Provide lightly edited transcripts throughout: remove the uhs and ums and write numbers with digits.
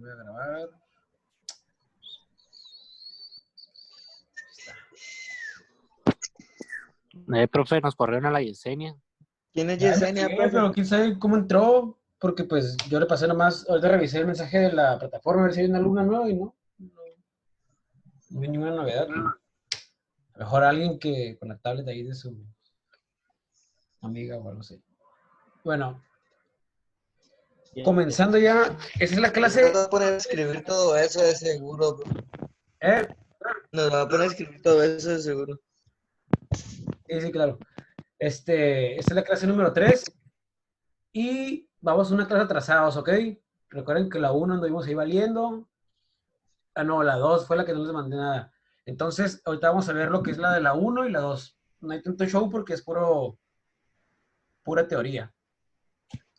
voy a grabar. Profe, nos corrieron a la Yesenia. ¿Quién es Ya Yesenia, investigué, profe? pero quién sabe cómo entró, porque pues yo le pasé nomás, ahorita revisé el mensaje de la plataforma, a ver si hay una alumna nueva y no hay ninguna novedad. A lo mejor alguien que con la tablet ahí de su amiga o algo así. Bueno, comenzando ya, esa es la clase. Nos va a poner a escribir todo eso de seguro, bro. ¿Eh? Nos va a poner a escribir todo eso de seguro. Sí, claro. Esta es la clase número 3 y vamos a una clase atrasados, ¿ok? Recuerden que la 1 anduvimos ahí valiendo. Ah, no, la 2 fue la que no les mandé nada. Entonces, ahorita vamos a ver lo que es la de la 1 y la 2. No hay tanto show porque es pura teoría.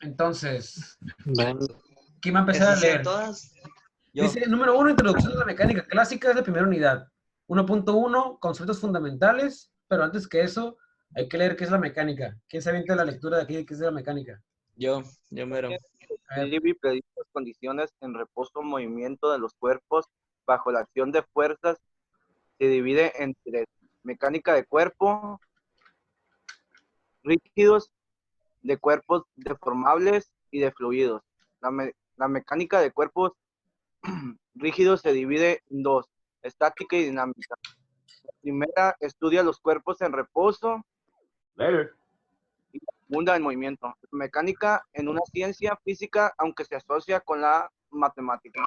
Entonces, ¿quién va a empezar a leer? Todas? Yo. Dice, número 1, introducción a la mecánica clásica, es la primera unidad. 1.1, conceptos fundamentales, pero antes que eso, hay que leer qué es la mecánica. ¿Quién se avienta la lectura de aquí de qué es la mecánica? Yo mero. Describe y predice las condiciones en reposo o movimiento de los cuerpos bajo la acción de fuerzas. Se divide entre mecánica de cuerpo, rígidos, de cuerpos deformables y de fluidos. La mecánica de cuerpos rígidos se divide en dos, estática y dinámica. La primera estudia los cuerpos en reposo y la segunda en movimiento. La mecánica en una ciencia física, aunque se asocia con la matemática.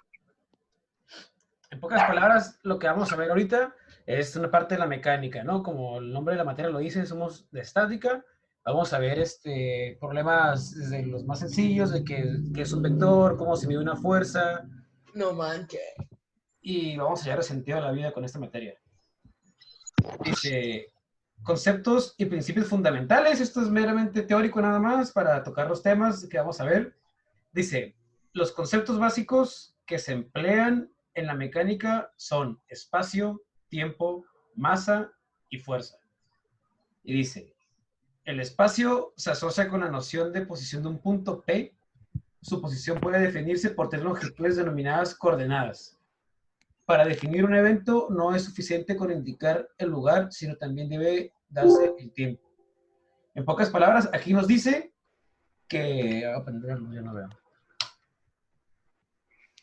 En pocas palabras, lo que vamos a ver ahorita es una parte de la mecánica, ¿no? Como el nombre de la materia lo dice, somos de estática. Vamos a ver problemas desde los más sencillos, de qué es un vector, cómo se mide una fuerza. No manches. Y vamos a hallar el sentido de la vida con esta materia. Dice, conceptos y principios fundamentales. Esto es meramente teórico nada más para tocar los temas que vamos a ver. Dice, los conceptos básicos que se emplean en la mecánica son espacio, tiempo, masa y fuerza. Y dice, el espacio se asocia con la noción de posición de un punto P. Su posición puede definirse por tres longitudes denominadas coordenadas. Para definir un evento no es suficiente con indicar el lugar, sino también debe darse el tiempo. En pocas palabras, aquí nos dice que... yo no veo.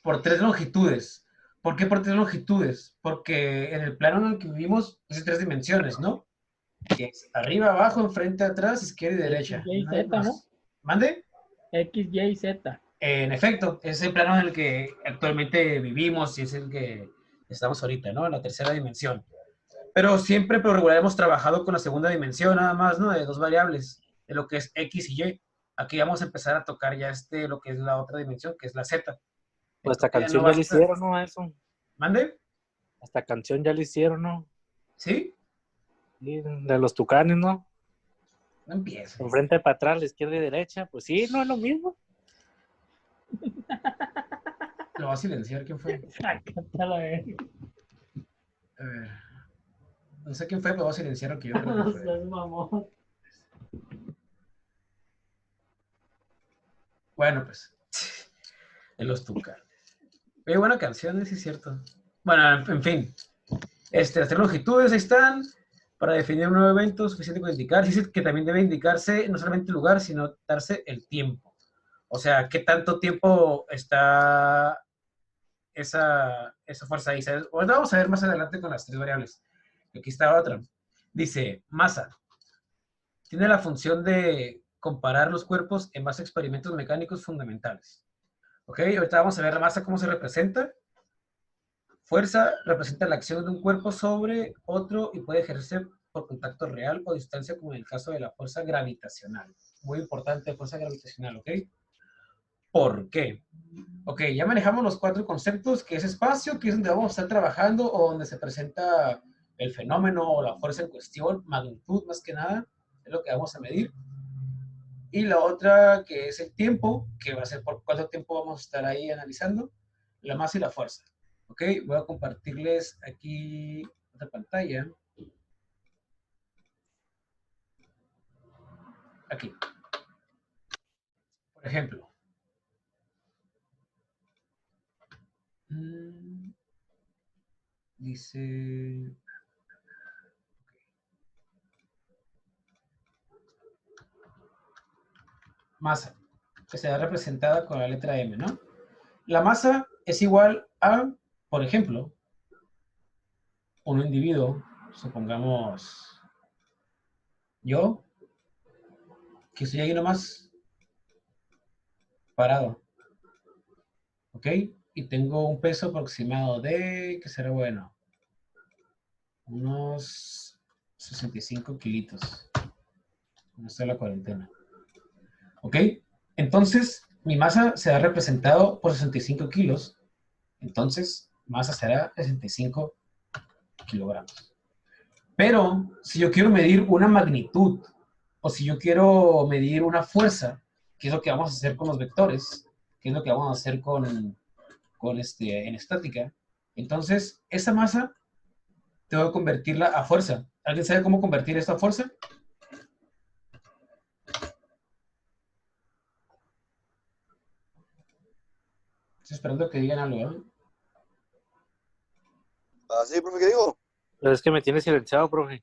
Por tres longitudes. ¿Por qué por tres longitudes? Porque en el plano en el que vivimos es tres dimensiones, ¿no? Que es arriba, abajo, enfrente, atrás, izquierda y derecha. X, Y, Z, ¿no? ¿Mande? X, Y, Z. En efecto, es el plano en el que actualmente vivimos y es el que estamos ahorita, ¿no? En la tercera dimensión. Pero siempre, por regular, hemos trabajado con la segunda dimensión, nada más, ¿no? De dos variables, de lo que es X y Y. Aquí vamos a empezar a tocar ya lo que es la otra dimensión, que es la Z. Pues esta Entonces, canción no ya le hicieron, ¿no? Eso. ¿Mande? Esta canción ya le hicieron, ¿no? ¿Sí? Sí, de los tucanes, ¿no? No empieces. Enfrente para atrás, la izquierda y derecha. Pues sí, no es lo mismo. Lo va a silenciar, ¿quién fue? Sácate a la verga. A ver. No sé quién fue, pero va a silenciar lo que yo creo que No fue. seas mamón. Bueno, pues. En los tucanes. Qué buena canción, sí es cierto. Bueno, en fin. Las tres longitudes ahí están. Para definir un nuevo evento, suficiente con indicar. Dice que también debe indicarse no solamente el lugar, sino darse el tiempo. O sea, qué tanto tiempo está esa fuerza ahí. ¿Sabes? Ahorita vamos a ver más adelante con las tres variables. Aquí está otra. Dice, masa. Tiene la función de comparar los cuerpos en base a experimentos mecánicos fundamentales. ¿Ok? Ahorita vamos a ver la masa, cómo se representa. Fuerza representa la acción de un cuerpo sobre otro y puede ejercerse por contacto real o distancia, como en el caso de la fuerza gravitacional. Muy importante, fuerza gravitacional, ¿ok? ¿Por qué? Ok, ya manejamos los cuatro conceptos, que es espacio, que es donde vamos a estar trabajando o donde se presenta el fenómeno o la fuerza en cuestión, magnitud más que nada, es lo que vamos a medir. Y la otra, que es el tiempo, que va a ser por cuánto tiempo vamos a estar ahí analizando, la masa y la fuerza. Ok, voy a compartirles aquí otra pantalla. Aquí. Por ejemplo. Mm, Dice... Masa, que será representada con la letra M, ¿no? La masa es igual a, por ejemplo, un individuo, supongamos yo, que estoy ahí nomás parado, ¿ok? Y tengo un peso aproximado de, ¿qué será bueno? Unos 65 kilitos. No está la cuarentena. ¿Ok? Entonces, mi masa será representado por 65 kilos. Entonces, masa será 65 kilogramos. Pero, si yo quiero medir una magnitud, o si yo quiero medir una fuerza, que es lo que vamos a hacer con los vectores, que es lo que vamos a hacer en estática, entonces, esa masa tengo que convertirla a fuerza. ¿Alguien sabe cómo convertir esto a fuerza? Estoy esperando que digan algo, ¿eh? Ah, sí, profe, ¿qué digo? Pero es que me tiene silenciado, profe.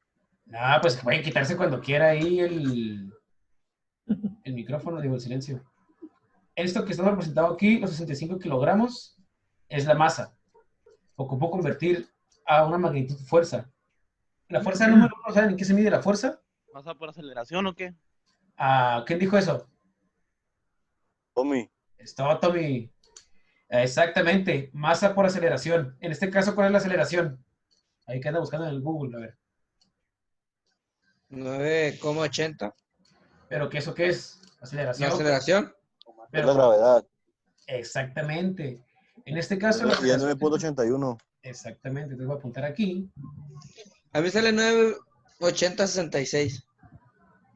Ah, pues pueden quitarse cuando quiera ahí el micrófono, digo, el silencio. Esto que estamos representado aquí, los 65 kilogramos, es la masa. Ocupo convertir a una magnitud fuerza. La fuerza número uno, ¿saben en qué se mide la fuerza? ¿Masa por aceleración o qué? ¿Quién dijo eso? Tommy. Estaba Tommy. Exactamente, masa por aceleración. En este caso, ¿cuál es la aceleración? Ahí que anda buscando en el Google, a ver. 9,80. ¿Pero qué eso qué es? ¿La Aceleración. aceleración? Es Pero, la gravedad. exactamente. En este caso, la Y es aceleración. 9.81. Exactamente, te voy a apuntar aquí. A mí sale 9,8066.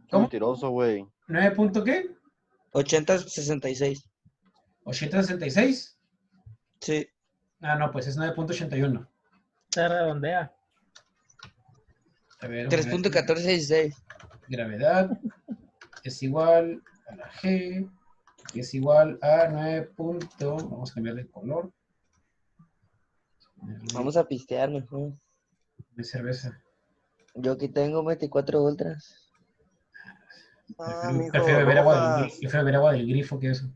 ¿Cómo? Mentiroso, güey. ¿9 punto qué? 8066. ¿866? Sí. Ah, no, pues es 9.81. Se redondea. A ver, 3.1466. gravedad es igual a la G, que es igual a 9. Vamos a cambiarle el color. Vamos a pistear mejor. De cerveza. Yo aquí tengo 24 ultras. Ah, Prefiero mijo, beber agua rojas. prefiero beber agua del grifo que eso.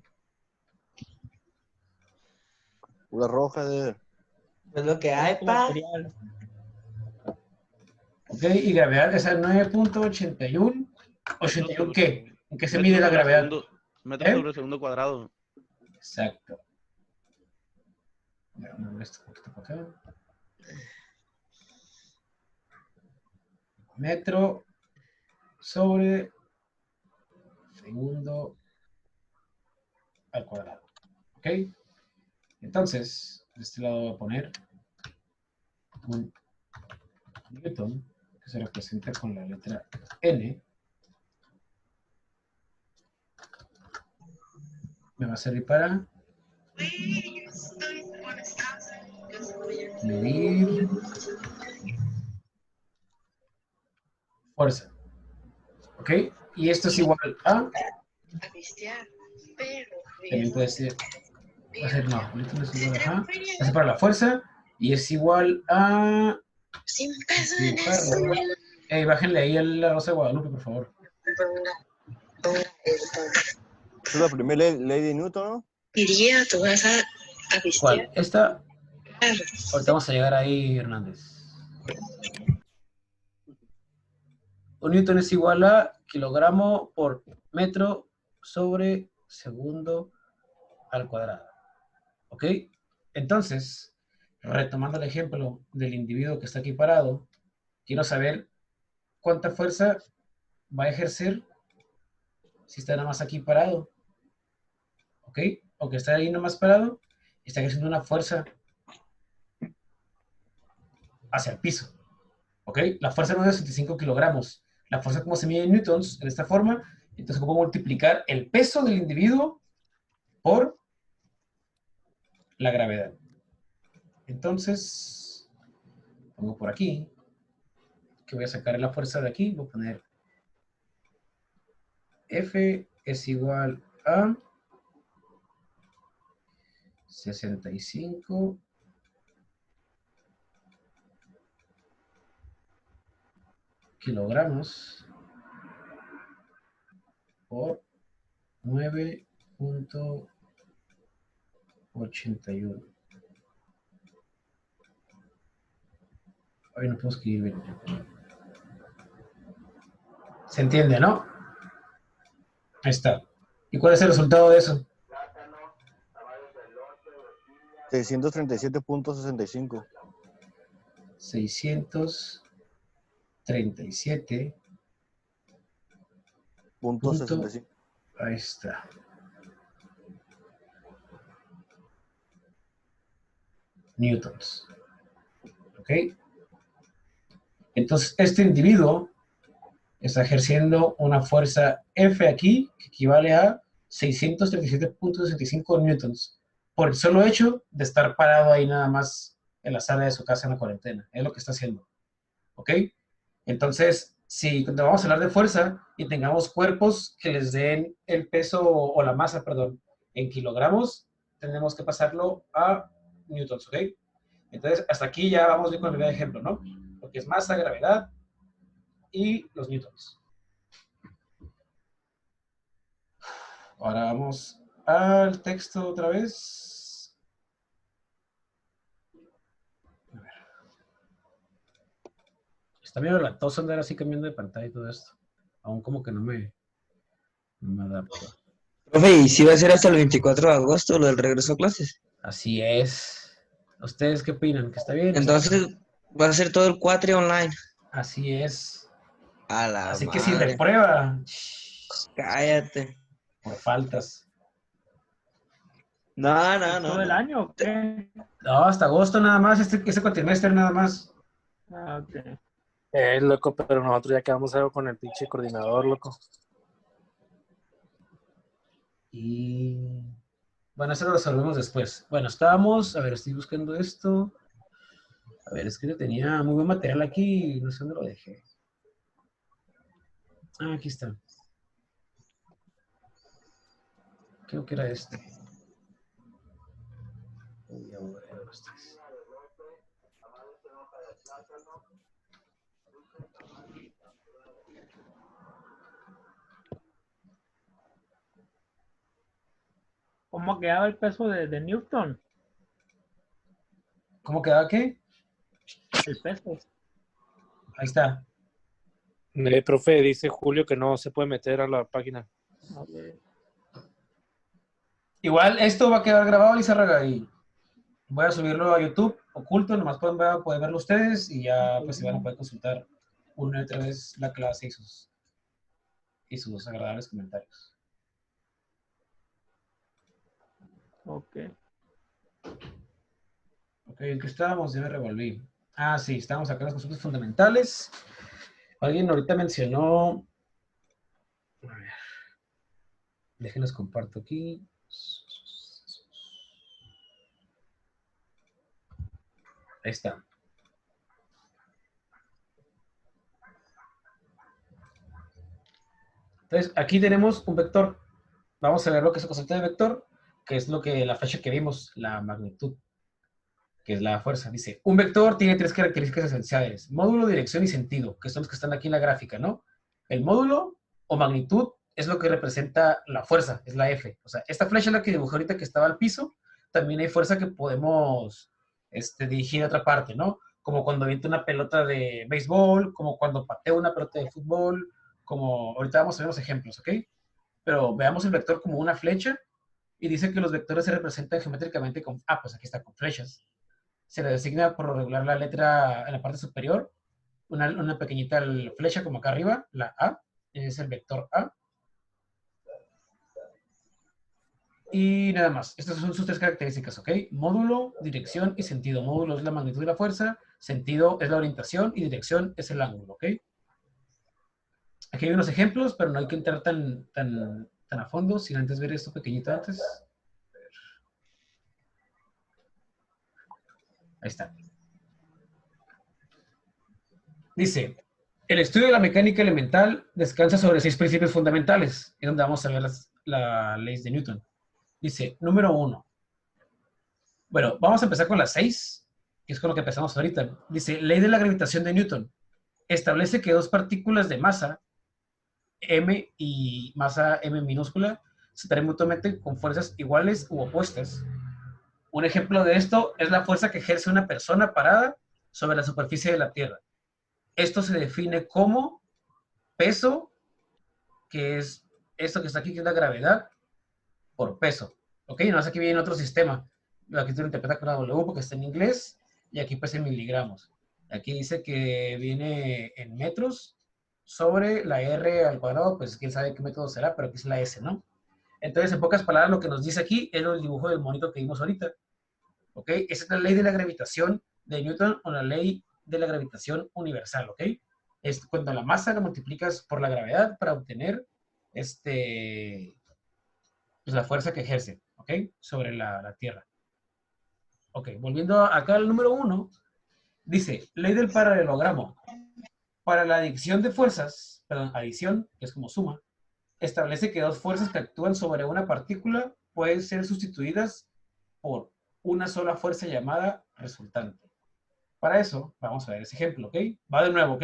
Pura roja de... Es lo que hay, pa. Material. Ok, y gravedad es a 9.81. ¿81 qué? ¿En qué se mide la gravedad? Metros ¿Eh? sobre segundo cuadrado. Exacto. Voy a mover esto un poquito para acá. Metro sobre segundo al cuadrado. ¿Ok? Entonces, de este lado voy a poner un Newton que se representa con la letra N. Me va a servir para medir fuerza. ¿Ok? Y esto es igual a... También puede ser... Va a ser no, Newton es igual a... Va a ser para la fuerza y es igual a... Bájenle ahí a la Rosa de Guadalupe, por favor. Es la primera ley de Newton, ¿no? ¿Cuál? Esta. Ahorita vamos a llegar ahí, Hernández. Un newton es igual a kilogramo por metro sobre segundo al cuadrado. ¿Ok? Entonces, retomando el ejemplo del individuo que está aquí parado, quiero saber cuánta fuerza va a ejercer si está nada más aquí parado. ¿Ok? O que está ahí nada más parado, está ejerciendo una fuerza hacia el piso. ¿Ok? La fuerza no es de 65 kilogramos. La fuerza como se mide en newtons, en esta forma, entonces puedo multiplicar el peso del individuo por la gravedad. Entonces, pongo por aquí, que voy a sacar la fuerza de aquí, voy a poner F es igual a 65 kilogramos por 9.81. Hoy no puedo escribir bien. ¿Se entiende, no? Ahí está. ¿Y cuál es el resultado de eso? 637.65. 637.65. Ahí está. Newtons. ¿Ok? Entonces, este individuo está ejerciendo una fuerza F aquí, que equivale a 637.65 newtons, por el solo hecho de estar parado ahí nada más en la sala de su casa en la cuarentena. Es lo que está haciendo. ¿Ok? Entonces, si cuando vamos a hablar de fuerza y tengamos cuerpos que les den el peso o la masa, perdón, en kilogramos, tenemos que pasarlo a newtons, ¿ok? Entonces, hasta aquí ya vamos bien con el primer ejemplo, ¿no? Lo que es masa, gravedad y los newtons. Ahora vamos al texto otra vez. A ver. Está medio latoso andar así cambiando de pantalla y todo esto. Aún como que no me adapto. Profe, ¿y si va a ser hasta el 24 de agosto lo del regreso a clases? Así es. ¿Ustedes qué opinan? ¿Que está bien? Entonces, va a ser todo el cuatri online. Así es. A la Así que madre. si reprueba, Cállate. por faltas. No. ¿Todo el año o qué? No, hasta agosto nada más, ese cuatrimestre nada más. Ah, ok. Loco, pero nosotros ya quedamos algo con el pinche coordinador, loco. Y bueno, eso lo resolvemos después. Bueno, estábamos, a ver, estoy buscando esto. A ver, es que yo tenía muy buen material aquí, no sé dónde lo dejé. Ah, aquí está. Creo que era este. Uy, ahora eran los tres. ¿Cómo quedaba el peso de Newton? ¿Cómo quedaba qué? El peso. Ahí está. Profe, dice Julio que no se puede meter a la página. A ver. Igual esto va a quedar grabado, Lizárraga, y voy a subirlo a YouTube oculto, nomás pueden verlo ustedes y ya pues se van a poder consultar una y otra vez la clase y sus agradables comentarios. Ok. Ok, ¿en qué estábamos? Ya me revolví. Ah, sí, estábamos acá en los conceptos fundamentales. Alguien ahorita mencionó... A ver. Déjenlos comparto aquí. Ahí está. Entonces, aquí tenemos un vector. Vamos a ver lo que es el concepto de vector, que es la flecha que vimos, la magnitud, que es la fuerza. Dice, un vector tiene tres características esenciales: módulo, dirección y sentido, que son los que están aquí en la gráfica, ¿no? El módulo o magnitud es lo que representa la fuerza, es la F. O sea, esta flecha es la que dibujé ahorita que estaba al piso. También hay fuerza que podemos dirigir a otra parte, ¿no? Como cuando aviento una pelota de béisbol, como cuando pateo una pelota de fútbol, como ahorita vamos a ver los ejemplos, ¿ok? Pero veamos el vector como una flecha y dice que los vectores se representan geométricamente con, pues aquí está, con flechas. Se le designa por lo regular la letra en la parte superior, una pequeñita flecha como acá arriba, la A, es el vector A. Y nada más, estas son sus tres características, ¿ok? Módulo, dirección y sentido. Módulo es la magnitud de la fuerza, sentido es la orientación y dirección es el ángulo, ¿ok? Aquí hay unos ejemplos, pero no hay que entrar tan a fondo, sin antes ver esto pequeñito antes. Ahí está. Dice, el estudio de la mecánica elemental descansa sobre 6 principios fundamentales, es donde vamos a ver las leyes de Newton. Dice, número 1, Bueno, vamos a empezar con la 6, que es con lo que empezamos ahorita. Dice, ley de la gravitación de Newton. Establece que dos partículas de masa m y masa m minúscula se atraen mutuamente con fuerzas iguales u opuestas. Un ejemplo de esto es la fuerza que ejerce una persona parada sobre la superficie de la Tierra. Esto se define como peso, que es esto que está aquí, que es la gravedad, por peso. ¿Ok? No sé, aquí viene otro sistema. Aquí tú lo interpretas con la W porque está en inglés, y aquí pues en miligramos. Aquí dice que viene en metros sobre la R al cuadrado, pues quién sabe qué método será, pero aquí es la S, ¿no? Entonces, en pocas palabras, lo que nos dice aquí es el dibujo del monito que vimos ahorita. ¿Ok? Esa es la ley de la gravitación de Newton o la ley de la gravitación universal, ¿ok? Es cuando la masa la multiplicas por la gravedad para obtener pues la fuerza que ejerce, ¿ok? Sobre la Tierra. Ok, volviendo acá al número 1, dice, ley del paralelogramo. Para la adición de fuerzas, perdón, adición, que es como suma, establece que dos fuerzas que actúan sobre una partícula pueden ser sustituidas por una sola fuerza llamada resultante. Para eso, vamos a ver ese ejemplo, ¿ok? Va de nuevo, ¿ok?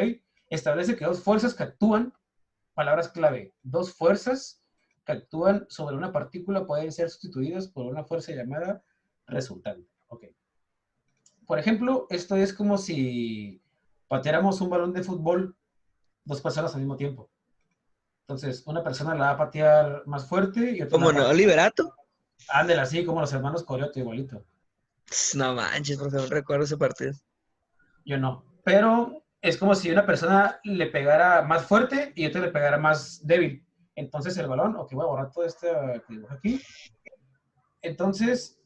Establece que dos fuerzas que actúan, palabras clave, dos fuerzas que actúan sobre una partícula pueden ser sustituidas por una fuerza llamada resultante, ¿ok? Por ejemplo, esto es como si pateáramos un balón de fútbol dos personas al mismo tiempo. Entonces, una persona la va a patear más fuerte y otra ¿Cómo la va a no? patear. ¿Liberato? Ándale, así como los hermanos Coyote, igualito. No manches, profe, no recuerdo ese partido. Yo no. Pero es como si una persona le pegara más fuerte y otra le pegara más débil. Entonces el balón, ok, voy a borrar todo este que dibujo aquí. Entonces,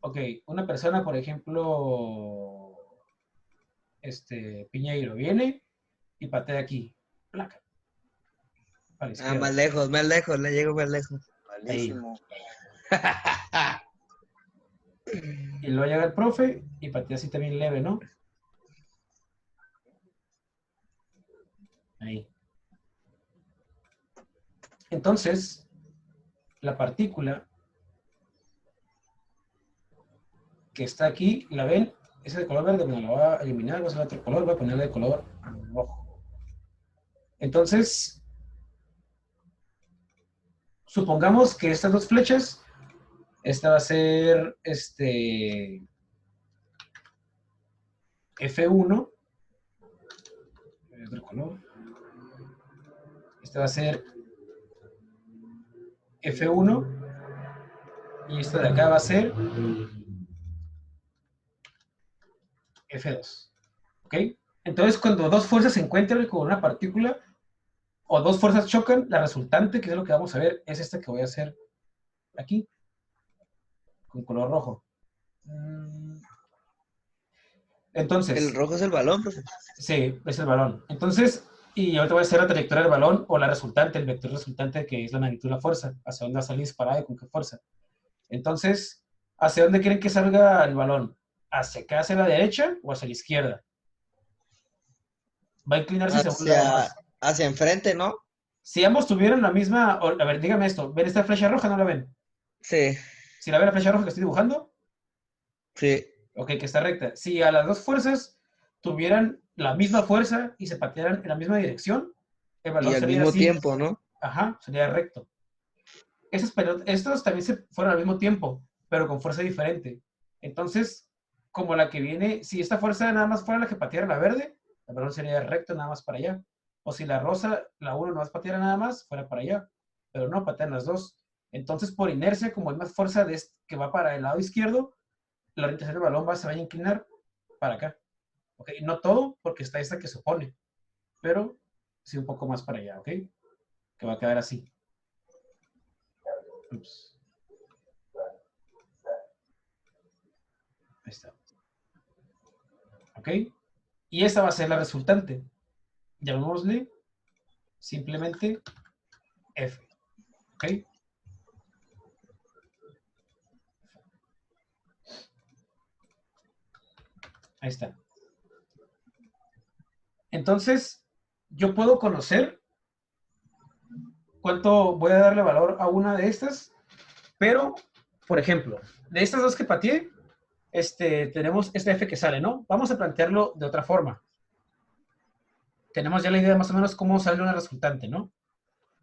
ok, una persona, por ejemplo, Piñeiro, viene y patea aquí. Placa. A la izquierda. Más lejos, le llego más lejos. Malísimo. Y luego llega el profe y patea así también leve, ¿no? Ahí. Entonces, la partícula que está aquí, ¿la ven? Es de color verde, bueno, la voy a eliminar, voy a hacer otro color, voy a ponerle de color rojo. Entonces, supongamos que estas dos flechas, esta va a ser F1, otro color. Este va a ser F1 y esto de acá va a ser F2. ¿Ok? Entonces, cuando dos fuerzas se encuentran con una partícula o dos fuerzas chocan, la resultante, que es lo que vamos a ver, es esta que voy a hacer aquí, con color rojo. Entonces, El rojo es el balón, profe. sí, es el balón. Entonces, y ahorita voy a hacer la trayectoria del balón o la resultante, el vector resultante, que es la magnitud de la fuerza, hacia dónde va a salir disparada y con qué fuerza. Entonces, ¿hacia dónde quieren que salga el balón? ¿Hacia acá, hacia la derecha o hacia la izquierda? Va a inclinarse hacia un lado más. Hacia enfrente, ¿no? Si ambos tuvieran la misma, a ver, dígame esto, ¿ven esta flecha roja o no la ven? Sí, Si la ven la flecha roja que estoy dibujando, sí. ok, que está recta. Si a las dos fuerzas tuvieran la misma fuerza y se patearan en la misma dirección, el balón Y al sería mismo así. tiempo, ¿no? Ajá, sería recto. Estos también se fueron al mismo tiempo, pero con fuerza diferente. Entonces, como la que viene, si esta fuerza nada más fuera la que pateara la verde, el balón sería recto nada más para allá. O si la rosa, la 1 nada más pateara nada más, fuera para allá. Pero no, patean las dos. Entonces, por inercia, como hay más fuerza que va para el lado izquierdo, la orientación del balón se va a inclinar para acá. ¿Ok? No todo, porque está esta que se opone, pero sí un poco más para allá, ¿ok? Que va a quedar así. Ups. Ahí está. ¿Ok? Y esta va a ser la resultante. Llamémosle simplemente F. ¿Ok? Ahí está. Entonces, yo puedo conocer cuánto voy a darle valor a una de estas, pero por ejemplo, de estas dos que pateé, tenemos este F que sale, ¿no? Vamos a plantearlo de otra forma. Tenemos ya la idea más o menos cómo sale una resultante, ¿no?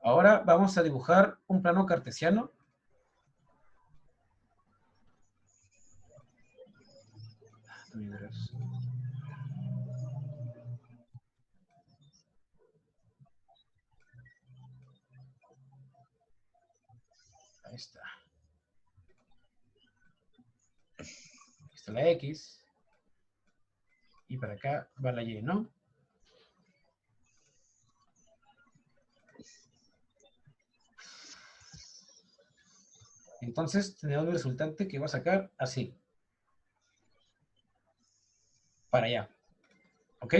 Ahora vamos a dibujar un plano cartesiano. Ahí está. Aquí está la X. Y para acá va la Y, ¿no? Entonces, tenemos el resultante que va a sacar así. Para allá. ¿Ok?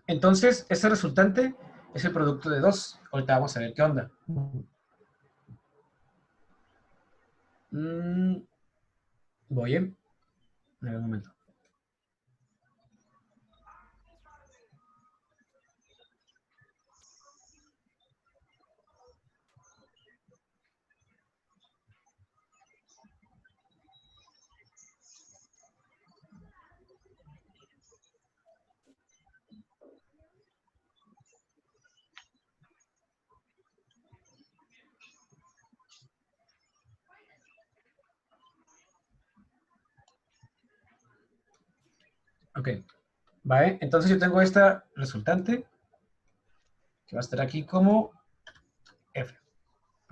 Entonces, ese resultante es el producto de 2. Ahorita vamos a ver qué onda. Voy, ¿eh? A ver, un momento. Ok. Vale, entonces yo tengo esta resultante que va a estar aquí como F.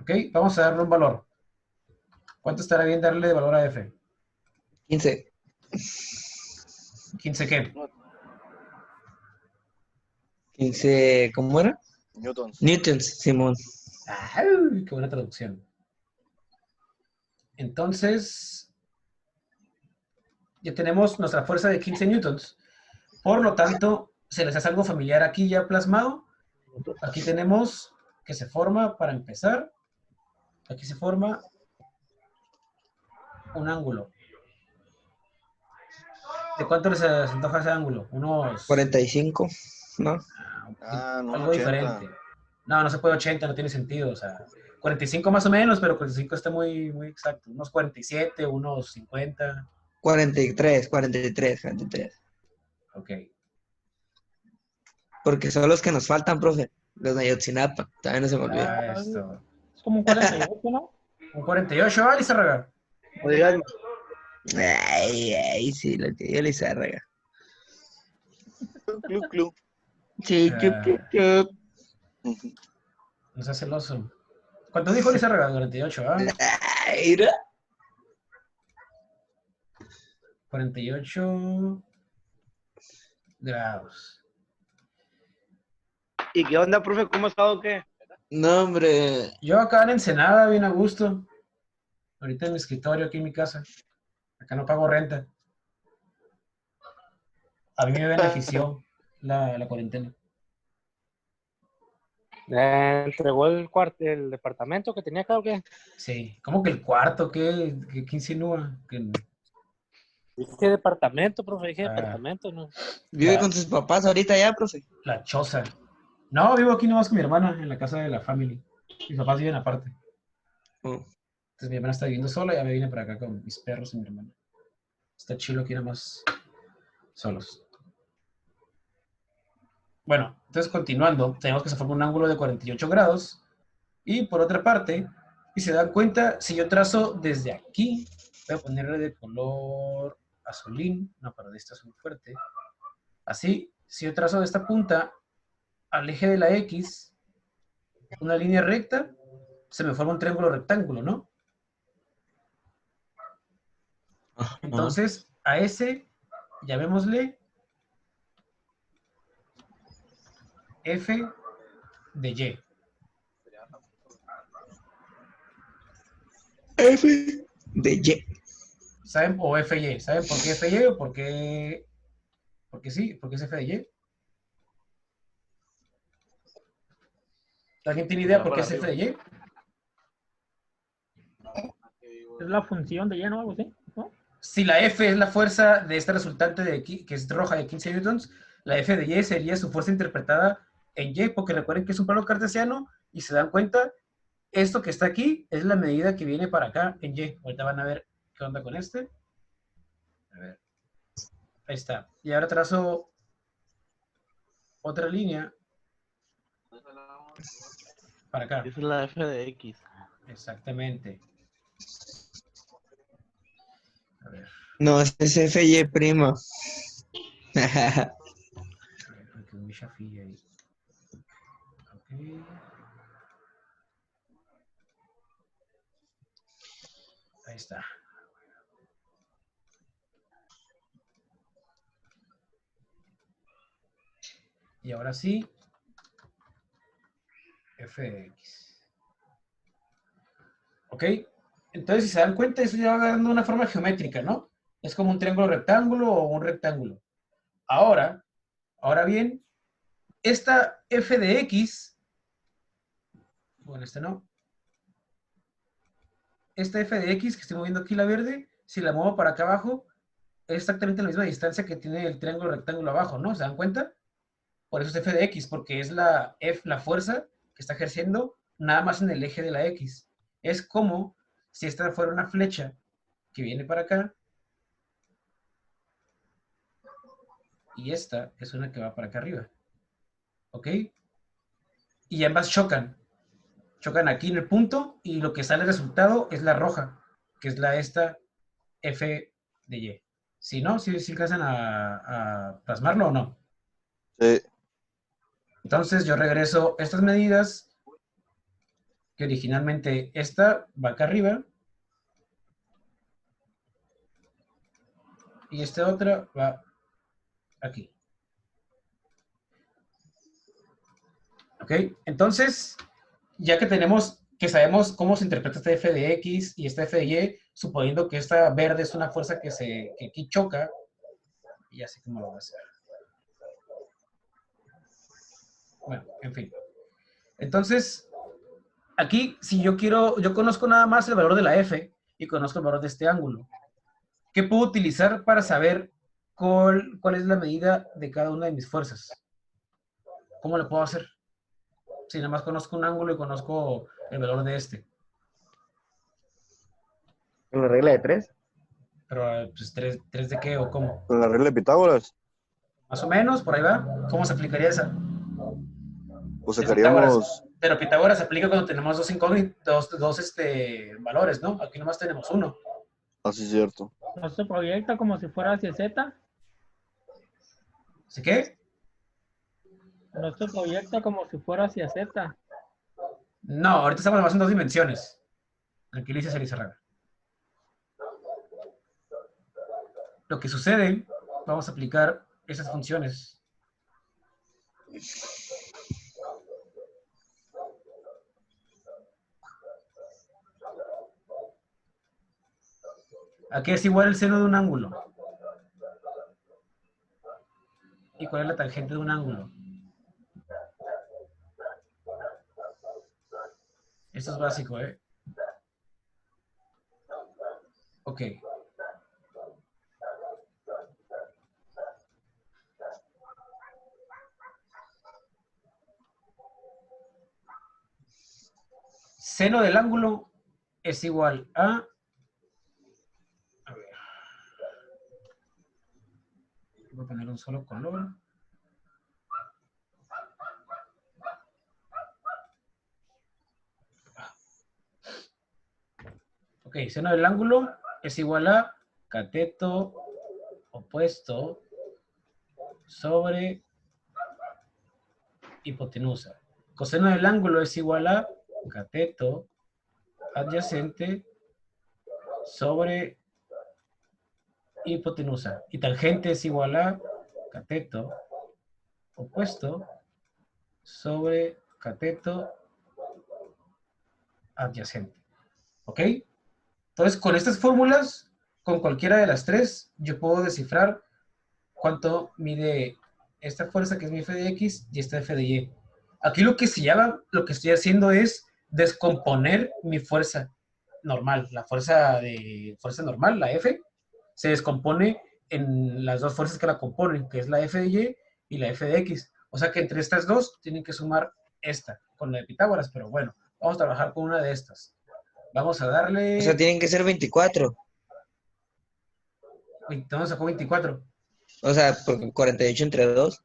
Ok, vamos a darle un valor. ¿Cuánto estará bien darle de valor a F? 15. ¿15 qué? 15, ¿cómo era? Newtons. Newtons, Simón. ¡Ay, qué buena traducción! Entonces, ya tenemos nuestra fuerza de 15 newtons. Por lo tanto, se les hace algo familiar aquí ya plasmado. Aquí tenemos que se forma, para empezar, aquí se forma un ángulo. ¿De cuánto les antoja ese ángulo? Unos... 45, ¿no? No, algo 80. diferente. No, no se puede 80, no tiene sentido. O sea, 45 más o menos, pero 45 está muy, muy exacto. Unos 47, unos 50. 43. Ok. Porque son los que nos faltan, profe. Los de Ayotzinapa. También no se me olvida. Ah, esto. Es como un 48, ¿no? Un 48, ¿vale, Lizárraga? Oigan, Ay, sí, lo que dio Lizárraga. Club, club. Sí, chup. No seas celoso. ¿Cuánto dijo Lizárraga? 48, ¿ah? Ay, mira. 48 grados. ¿y qué onda, profe? ¿Cómo ha estado o qué? No, hombre. Yo acá en Ensenada, bien a gusto. Ahorita en mi escritorio, aquí en mi casa. Acá no pago renta. A mí me benefició la cuarentena. ¿Entregó el departamento que tenía acá o qué? Sí. ¿Cómo que el cuarto? ¿Qué insinúa? Dije departamento, profe, dije Ah. departamento, ¿no? Vive La- con sus papás ahorita ya, profe. La choza. No, vivo aquí nomás con mi hermana, en la casa de la family. Mis papás viven aparte. Oh. Entonces mi hermana está viviendo sola y ya me vine para acá con mis perros y mi hermana. Está chilo aquí nomás solos. Bueno, entonces continuando, tenemos que se forma un ángulo de 48 grados. Y por otra parte, si se dan cuenta, si yo trazo desde aquí, voy a ponerle de color azulín, no, pero de esta es muy fuerte. Así, si yo trazo de esta punta al eje de la X, una línea recta, se me forma un triángulo rectángulo, ¿no? Entonces, a ese, llamémosle F de Y. F de Y. ¿Saben? O FY. ¿Saben por qué FY o por qué? Porque sí, porque es F de Y. ¿Alguien tiene idea por qué es F de Y? Es la función de lleno o algo así, ¿no? Si la F es la fuerza de esta resultante de aquí, que es roja de 15 newtons, la F de Y sería su fuerza interpretada en Y, porque recuerden que es un plano cartesiano y se dan cuenta esto que está aquí es la medida que viene para acá en Y. Ahorita van a ver qué onda con este. A ver. Ahí está. Y ahora trazo otra línea para acá. Esa es la F de X. Exactamente. A ver. No, es FY prima. A ver, que me chafilla ahí. Ok. Ahí está. Y ahora sí, f de x. ¿Ok? Entonces, si se dan cuenta, eso ya va dando una forma geométrica, ¿no? Es como un triángulo rectángulo o un rectángulo. Ahora bien, esta f de x, bueno, esta no. Esta f de x que estoy moviendo aquí la verde, si la muevo para acá abajo, es exactamente la misma distancia que tiene el triángulo rectángulo abajo, ¿no? ¿Se dan cuenta? Por eso es f de x, porque es la fuerza que está ejerciendo nada más en el eje de la x. Es como si esta fuera una flecha que viene para acá y esta es una que va para acá arriba. ¿Ok? Y ambas chocan. Chocan aquí en el punto y lo que sale resultado es la roja, que es esta f de y. ¿Sí, no? ¿Sí alcanzan a plasmarlo o no? Sí. Entonces yo regreso estas medidas, que originalmente esta va acá arriba y esta otra va aquí. ¿Ok? Entonces, ya que sabemos cómo se interpreta esta f de x y esta f de y, suponiendo que esta verde es una fuerza que aquí choca, y ya sé cómo lo voy a hacer. Bueno, en fin. Entonces, aquí, si yo conozco nada más el valor de la f y conozco el valor de este ángulo, ¿qué puedo utilizar para saber cuál es la medida de cada una de mis fuerzas? ¿Cómo lo puedo hacer? Si nada más conozco un ángulo y conozco el valor de este. ¿Con la regla de 3? Pero, pues, ¿tres de qué o cómo? Con la regla de Pitágoras, Más o menos, por ahí va. ¿Cómo se aplicaría esa? pues Es Pitágoras. sacaríamos. Pero Pitágoras se aplica cuando tenemos dos incógnitos, dos valores, ¿no? Aquí nomás tenemos uno. Así es cierto. ¿No se proyecta como si fuera hacia Z? ¿Sí qué? ¿No se proyecta como si fuera hacia Z? No, ahorita estamos nomás en 2 dimensiones. Tranquilícese, Elizarraga. Lo que sucede, vamos a aplicar esas funciones. ¿A qué es igual el seno de un ángulo? ¿Y cuál es la tangente de un ángulo? Esto es básico, ¿eh? Ok. Seno del ángulo es igual a... A ver. Voy a poner un solo color. Ok, seno del ángulo es igual a cateto opuesto sobre hipotenusa. Coseno del ángulo es igual a cateto adyacente sobre hipotenusa. Y tangente es igual a cateto opuesto sobre cateto adyacente. ¿Ok? Entonces, con estas fórmulas, con cualquiera de las tres, yo puedo descifrar cuánto mide esta fuerza que es mi f de x y esta f de y. Aquí lo que estoy haciendo es descomponer mi fuerza normal. La fuerza normal, la f, se descompone en las dos fuerzas que la componen, que es la f de y y la f de x. O sea que entre estas dos tienen que sumar esta, con la de Pitágoras, pero bueno, Vamos a trabajar con una de estas. Vamos a darle... O sea, tienen que ser 24. Entonces sacó 24. O sea, porque 48 entre 2.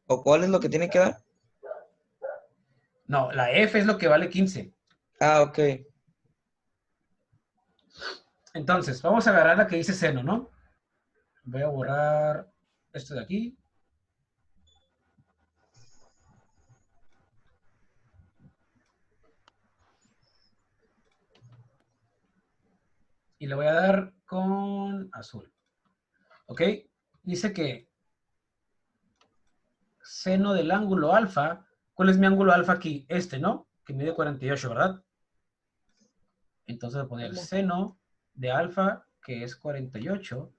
¿O cuál es lo que tiene que dar? No, la F es lo que vale 15. Ah, ok. Entonces, vamos a agarrar la que dice seno, ¿no? Voy a borrar esto de aquí. Y le voy a dar con azul. ¿Ok? Dice que seno del ángulo alfa. ¿Cuál es mi ángulo alfa aquí? Este, ¿no? Que mide 48, ¿verdad? Entonces voy a poner seno de alfa, que es 48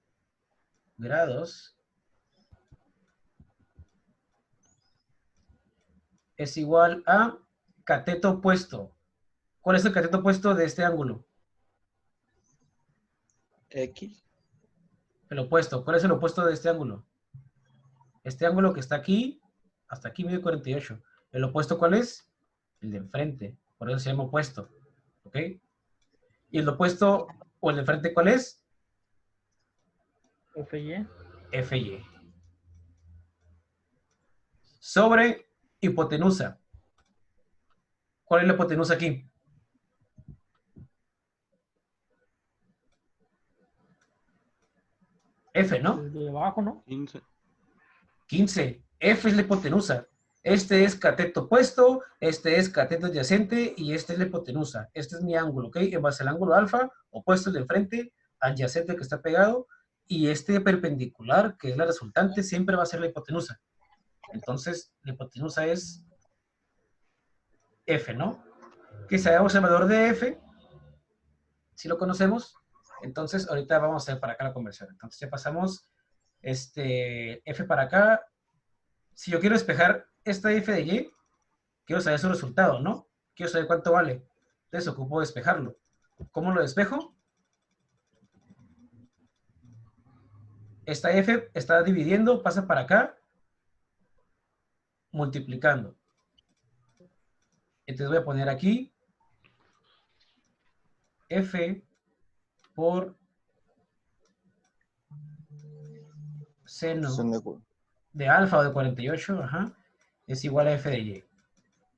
grados, es igual a cateto opuesto. ¿Cuál es el cateto opuesto de este ángulo? X. El opuesto. ¿Cuál es el opuesto de este ángulo? Este ángulo que está aquí, hasta aquí mide 48. ¿El opuesto cuál es? El de enfrente. Por eso se llama opuesto. ¿Ok? ¿Y el opuesto o el de enfrente cuál es? FY. FY. Sobre hipotenusa. ¿Cuál es la hipotenusa aquí? F, ¿no? El de abajo, ¿no? 15. 15. F es la hipotenusa. Este es cateto opuesto, este es cateto adyacente y este es la hipotenusa. Este es mi ángulo, ¿ok? En base al ángulo alfa, opuesto el de enfrente, adyacente que está pegado, y este perpendicular, que es la resultante, siempre va a ser la hipotenusa. Entonces, la hipotenusa es F, ¿no? Que sabemos el valor de F, si lo conocemos. Entonces, ahorita vamos a hacer para acá la conversión. Entonces, ya pasamos F para acá. Si yo quiero despejar esta F de Y, quiero saber su resultado, ¿no? Quiero saber cuánto vale. Entonces, ocupo despejarlo. ¿Cómo lo despejo? Esta F está dividiendo, pasa para acá, multiplicando. Entonces voy a poner aquí F por seno de alfa o de 48, ajá, es igual a F de Y.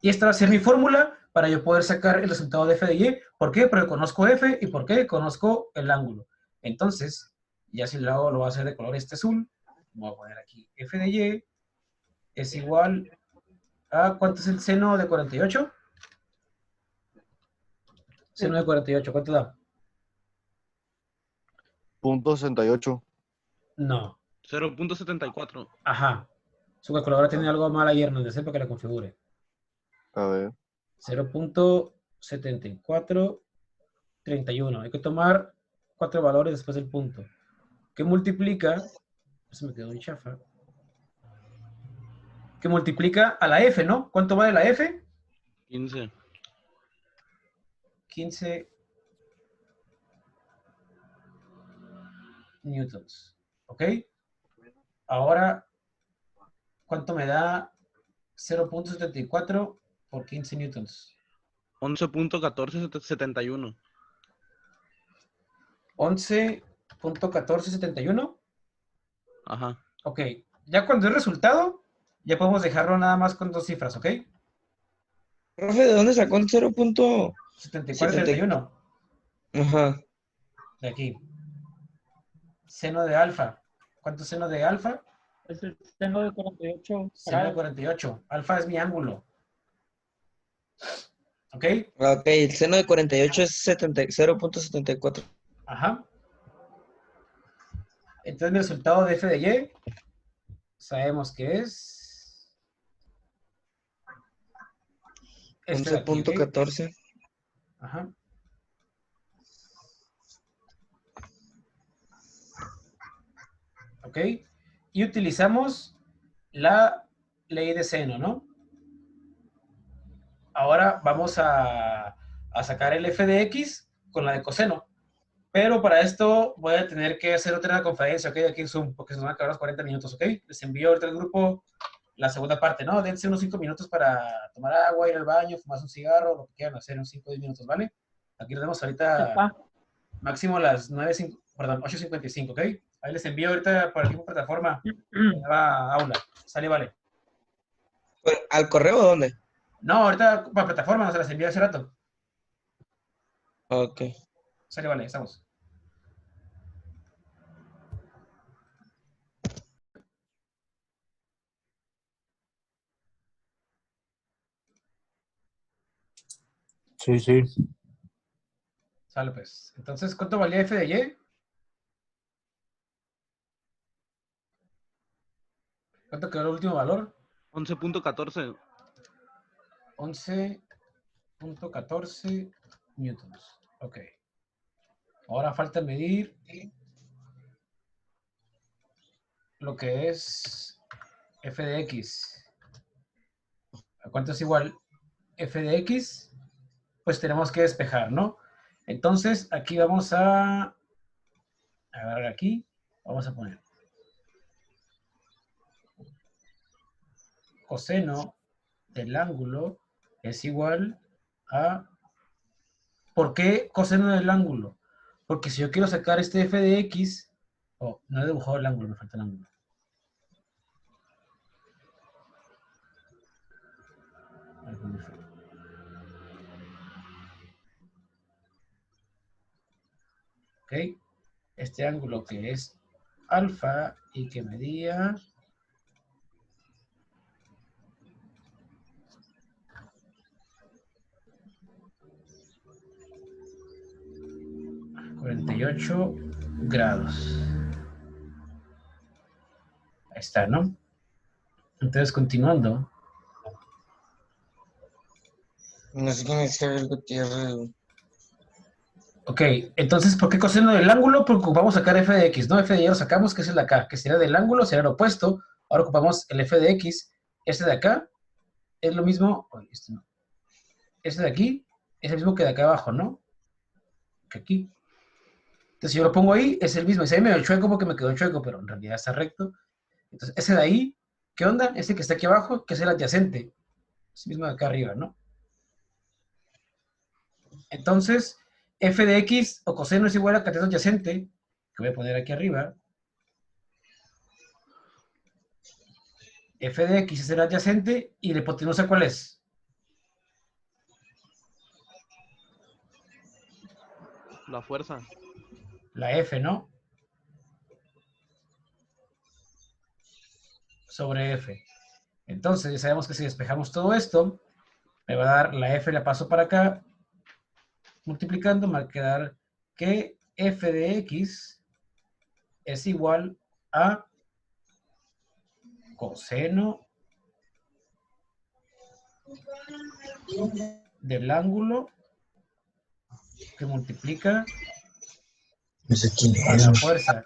Y esta va a ser mi fórmula para yo poder sacar el resultado de F de Y. ¿Por qué? Porque conozco F y ¿por qué? Conozco el ángulo. Entonces, ya si lo hago, lo voy a hacer de color azul. Voy a poner aquí F de Y es igual a, ¿cuánto es el seno de 48? Seno de 48, ¿cuánto da? .68. No. 0.74. Ajá. Su calculadora tiene algo mal ayer, no sé para que la configure. A ver. 0.7431. Hay que tomar 4 valores después del punto. Que multiplica, se me quedó en chafa, que multiplica a la F, ¿no? ¿Cuánto vale la F? 15. 15 newtons. ¿Ok? Ahora, ¿cuánto me da 0.74 por 15 newtons? 11.1471. 11.1471. Ajá. Ok. Ya cuando es resultado, ya podemos dejarlo nada más con 2 cifras, ¿ok? Profe, ¿de dónde sacó el 0.? 7431. Ajá. De aquí. Seno de alfa. ¿Cuánto es seno de alfa? Es el seno de 48 Seno de grados. 48. Alfa es mi ángulo. ¿Ok? Ok, el seno de 48 es 0.74. Ajá. Entonces mi resultado de F de Y sabemos que es este de aquí, ¿ok? 11.14. Ajá. ¿Ok? Y utilizamos la ley de seno, ¿no? Ahora vamos a sacar el F de X con la de coseno. Pero para esto voy a tener que hacer otra conferencia, ¿ok? Aquí en Zoom, porque se nos van a acabar los 40 minutos, ¿ok? Les envío ahorita al grupo la segunda parte, ¿no? Dense unos 5 minutos para tomar agua, ir al baño, fumar un cigarro, lo que quieran hacer, unos 5 o 10 minutos, ¿vale? Aquí nos vemos ahorita Sepa. máximo las 8:55, ¿ok? Ahí les envío ahorita por aquí por plataforma a aula. Sale, vale. ¿Al correo o dónde? No, ahorita por plataforma, no se las envío hace rato. Ok. Sale, vale, estamos. Sí, sí. Sale, pues. Entonces, ¿cuánto valía f de y? ¿Cuánto quedó el último valor? 11.14. 11.14 newtons. Ok. Ahora falta medir lo que es f de x. ¿A cuánto es igual f de x? Pues tenemos que despejar, ¿no? Entonces, aquí vamos a agarrar aquí. Vamos a poner coseno del ángulo es igual a... ¿Por qué coseno del ángulo? Porque si yo quiero sacar este f de x... Oh, no he dibujado el ángulo, me falta el ángulo. Ok. Este ángulo que es alfa y que medía... grados. Ahí está, ¿no? Entonces, continuando. No sé quién es Javier Gutiérrez. Ok, entonces, ¿por qué coseno del ángulo? Porque ocupamos sacar f de x, ¿no? F de y lo sacamos, que es el de acá, que sería del ángulo, sería lo opuesto. Ahora ocupamos el f de x. Este de acá es lo mismo, este no. Este de aquí es el mismo que de acá abajo, ¿no? Que aquí. Entonces, si yo lo pongo ahí, es el mismo. Ese ahí medio chueco porque me quedó chueco, pero en realidad está recto. Entonces, ese de ahí, ¿qué onda? Ese que está aquí abajo, que es el adyacente. Es el mismo de acá arriba, ¿no? Entonces, f de x o coseno es igual a cateto adyacente, que voy a poner aquí arriba. F de x es el adyacente y la hipotenusa, ¿cuál es? La fuerza. La F, ¿no? Sobre F. Entonces, ya sabemos que si despejamos todo esto, me va a dar la F, la paso para acá, multiplicando, me va a quedar que F de x es igual a coseno del ángulo que multiplica No sé quién a es. la fuerza,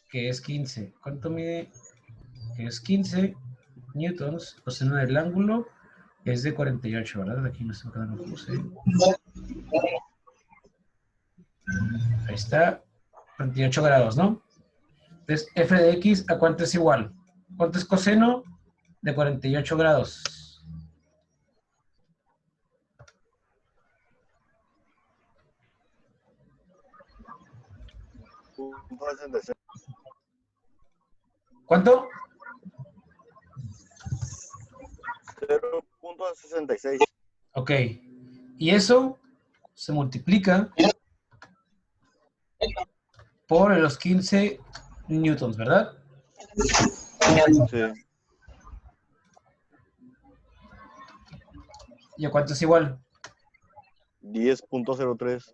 que es 15. ¿Cuánto mide? Que es 15 newtons. Coseno del ángulo es de 48, ¿verdad? Aquí no sé qué lo puse. Ahí está. 48 grados, ¿no? Entonces, f de x, ¿a cuánto es igual? ¿Cuánto es coseno de 48 grados? ¿Cuánto? 0.66. Ok. Y eso se multiplica por los 15 newtons, ¿verdad? Sí. ¿Y a cuánto es igual? 10.03.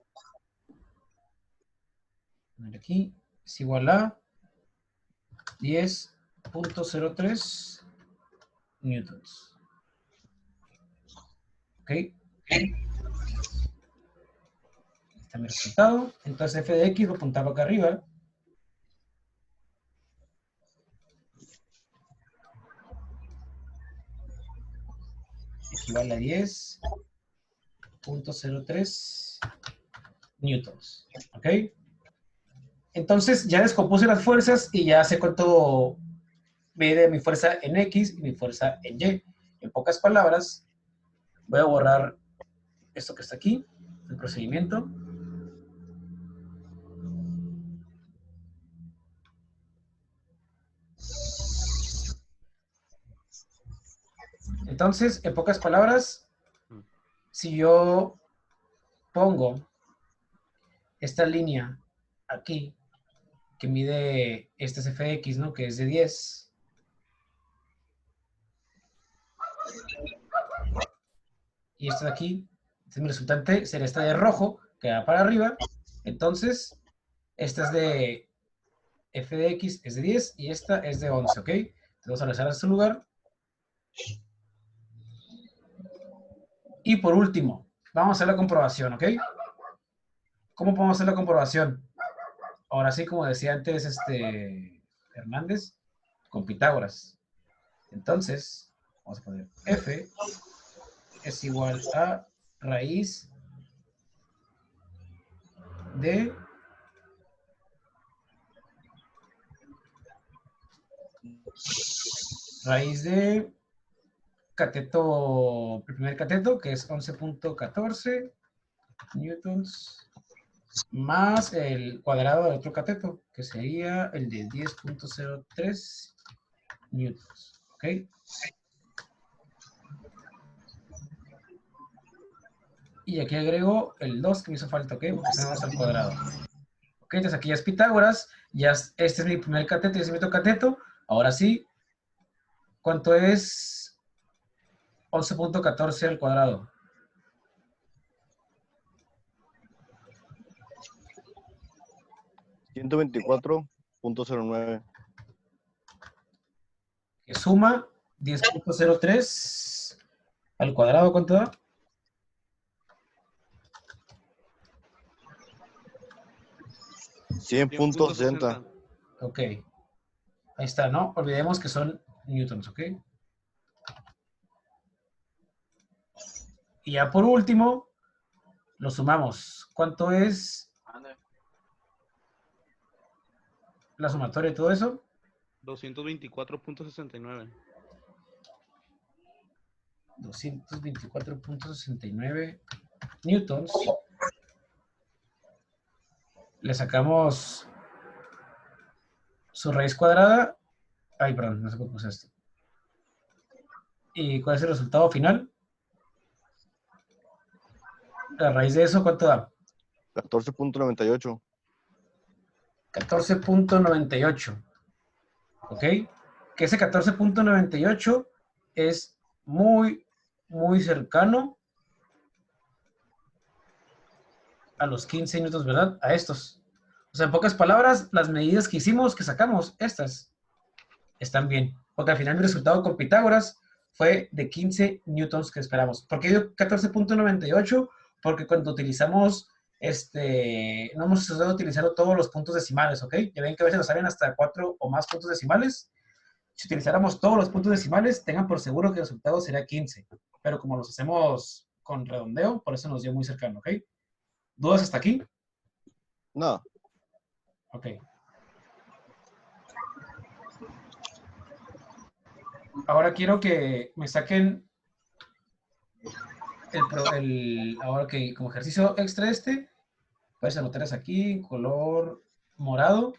Aquí es igual a 10.03 newtons. ¿Ok? Está mi resultado. Entonces f de x lo apuntaba acá arriba. Equivale a 10.03 newtons. ¿Ok? Entonces ya descompuse las fuerzas y ya sé cuánto mide mi fuerza en X y mi fuerza en Y. En pocas palabras, voy a borrar esto que está aquí, el procedimiento. Entonces, en pocas palabras, si yo pongo esta línea aquí, que mide este es fx, ¿no? Que es de 10. Y esto de aquí, este es mi resultante, será esta de rojo, que va para arriba. Entonces, esta es de f de x, es de 10, y esta es de 11, ¿ok? Entonces vamos a regresar a su lugar. Y por último, vamos a hacer la comprobación, ¿ok? ¿Cómo podemos hacer la comprobación? Ahora sí, como decía antes Hernández, con Pitágoras. Entonces, vamos a poner f es igual a raíz de cateto, el primer cateto, que es 11.14 newtons, más el cuadrado del otro cateto, que sería el de 10.03 newtons, ¿ok? Y aquí agrego el 2 que me hizo falta, ¿ok? Porque se me va al cuadrado. Ok, entonces aquí ya es Pitágoras, ya este es mi primer cateto y este es mi otro cateto. Ahora sí, ¿cuánto es 11.14 al cuadrado? $124.09. Que suma 10.03 al cuadrado, ¿cuánto da? $100.60. Ok. Ahí está, ¿no? Olvidemos que son newtons, ¿ok? Y ya por último, lo sumamos. ¿Cuánto es la sumatoria de todo eso? 224.69. 224.69 newtons. Le sacamos su raíz cuadrada. Ay, perdón, no sé cómo puse esto. ¿Y cuál es el resultado final? La raíz de eso, ¿cuánto da? 14.98. 14.98. ¿Ok? Que ese 14.98 es muy, muy cercano a los 15 minutos, ¿verdad? A estos. O sea, en pocas palabras, las medidas que hicimos, que sacamos, estas, están bien. Porque al final mi resultado con Pitágoras fue de 15 newtons que esperamos. ¿Por qué dio 14.98? Porque cuando utilizamos, no hemos estado utilizando todos los puntos decimales, ¿ok? Ya ven que a veces nos salen hasta 4 o más puntos decimales. Si utilizáramos todos los puntos decimales, tengan por seguro que el resultado será 15. Pero como los hacemos con redondeo, por eso nos dio muy cercano, ¿ok? ¿Dudas hasta aquí? No. Ok. Ahora quiero que me saquen ahora que como ejercicio extra puedes anotarlas aquí en color morado.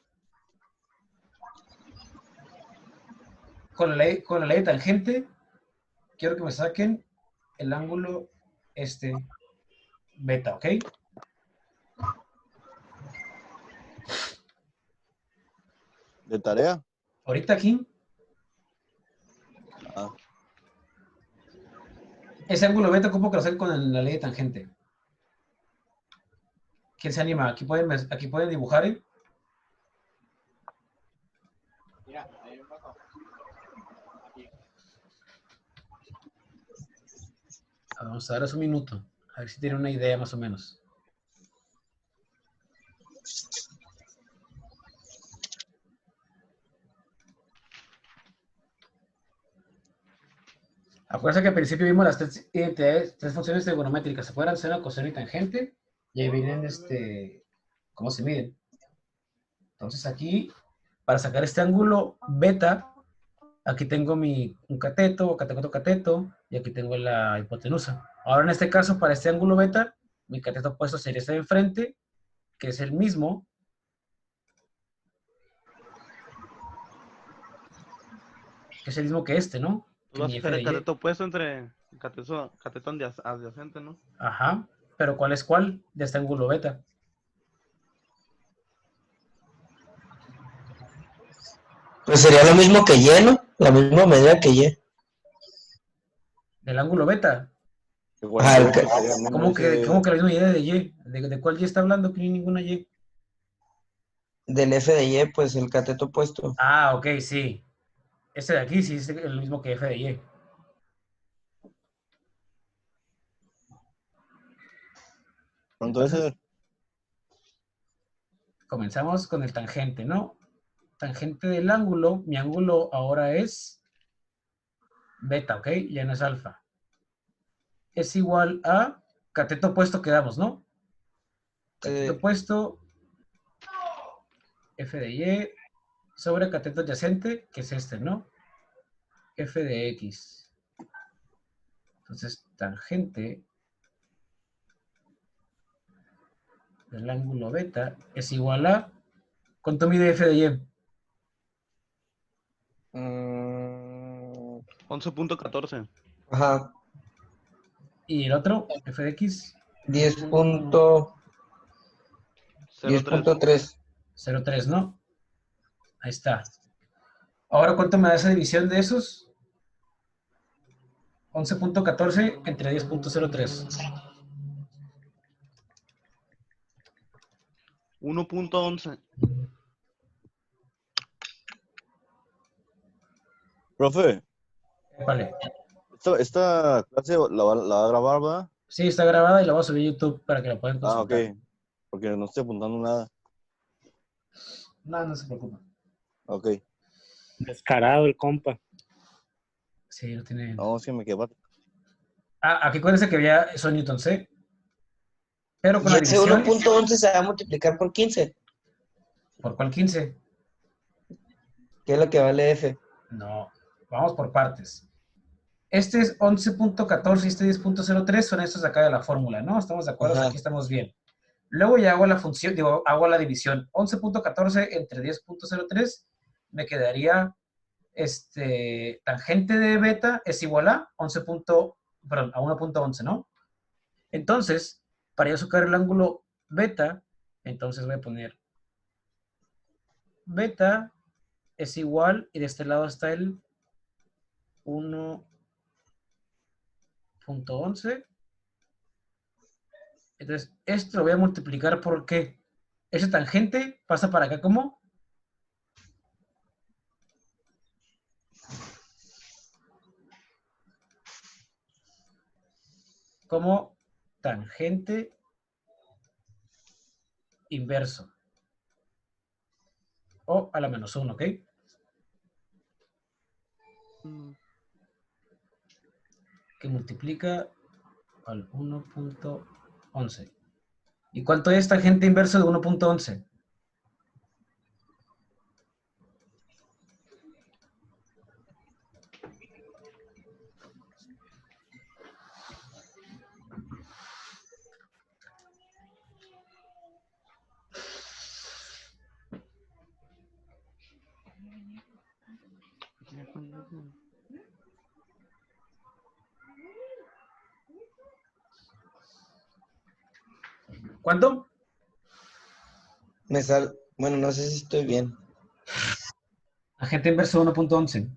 Con la ley de tangente, quiero que me saquen el ángulo beta, ¿ok? ¿De tarea? Ahorita aquí. Ese ángulo beta, ¿cómo que lo hacen con la ley de tangente? ¿Quién se anima? Aquí pueden dibujar, ¿eh? Vamos a darles un minuto. A ver si tienen una idea más o menos. Acuérdense que al principio vimos las tres funciones trigonométricas. Se pueden seno, coseno y tangente. Y ahí vienen cómo se miden. Entonces aquí, para sacar este ángulo beta, Aquí tengo un cateto, acá tengo otro cateto, y aquí tengo la hipotenusa. Ahora, en este caso, para este ángulo beta, mi cateto opuesto sería este de enfrente, que es el mismo. Que es el mismo que este, ¿no? Tú Que vas mi a f hacer de el y. cateto opuesto entre cateto adyacente, ¿no? Ajá. Pero ¿cuál es cuál de este ángulo beta? Pues sería lo mismo que Y, ¿no? La misma medida que Y. Del ángulo beta. El Ajá, 48 sería el mismo, ¿Cómo que dice. la misma idea de y? ¿De cuál y está hablando? Que no hay ninguna y. del F de Y, pues el cateto opuesto. Ah, ok, sí. Este de aquí sí es el mismo que f de y. ¿Cuánto es? Entonces, comenzamos con el tangente, ¿no? Tangente del ángulo. Mi ángulo ahora es beta, ¿ok? Ya no es alfa. Es igual a cateto opuesto que damos, ¿no? Cateto opuesto, f de y, sobre cateto adyacente, que es este, ¿no? F de x. Entonces, tangente del ángulo beta es igual a... ¿Cuánto mide f de y? 11.14. Ajá, Y el otro, f de x, 0.3. 10.3. 0,3, ¿no? Ahí está. Ahora, ¿cuánto me da esa división de esos? 11.14 entre 10.03. 1.11. Profe, Vale. esta clase la va a grabar, ¿verdad? Sí, está grabada y la voy a subir a YouTube para que la puedan Ah, ok. consultar. Porque no estoy apuntando nada. No, no se preocupen. Ok. Descarado el compa. Sí, no tiene... No, es que me quedé. Ah, aquí acuérdense que había son newtons, ¿eh? Pero con Y la ese división, 1.11 se va a multiplicar por 15, ¿por cuál 15? que es lo que vale F. No, vamos por partes. Este es 11.14 y este 10.03 son estos de acá de la fórmula, ¿no? ¿Estamos de acuerdo? Ajá. Aquí estamos bien. Luego ya hago la función, digo, hago la división. 11.14 entre 10.03 me quedaría, tangente de beta es igual a 1.11, ¿no? Entonces, para yo sacar el ángulo beta, entonces voy a poner beta es igual, y de este lado está el 1.11. Entonces, esto lo voy a multiplicar por ¿qué? Ese tangente pasa para acá como tangente inverso. O a la menos 1, ¿ok? Que multiplica al 1.11. ¿Y cuánto es tangente inverso de 1.11? ¿Cuánto? Me sale, bueno, no sé si estoy bien. Tangente inverso de 1.11.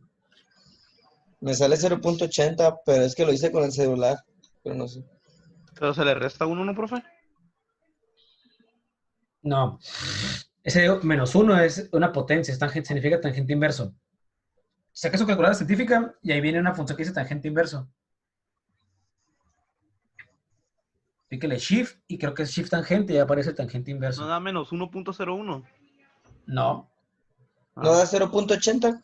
Me sale 0.80, pero es que lo hice con el celular, pero no sé. Pero se le resta uno, ¿no, profe? No. Ese menos 1 es una potencia, significa tangente inverso. Saca su calculadora científica y ahí viene una función que dice tangente inverso. Píquele shift y creo que es shift tangente y aparece el tangente No inverso. da menos 1.01. No, ¿No da 0.80?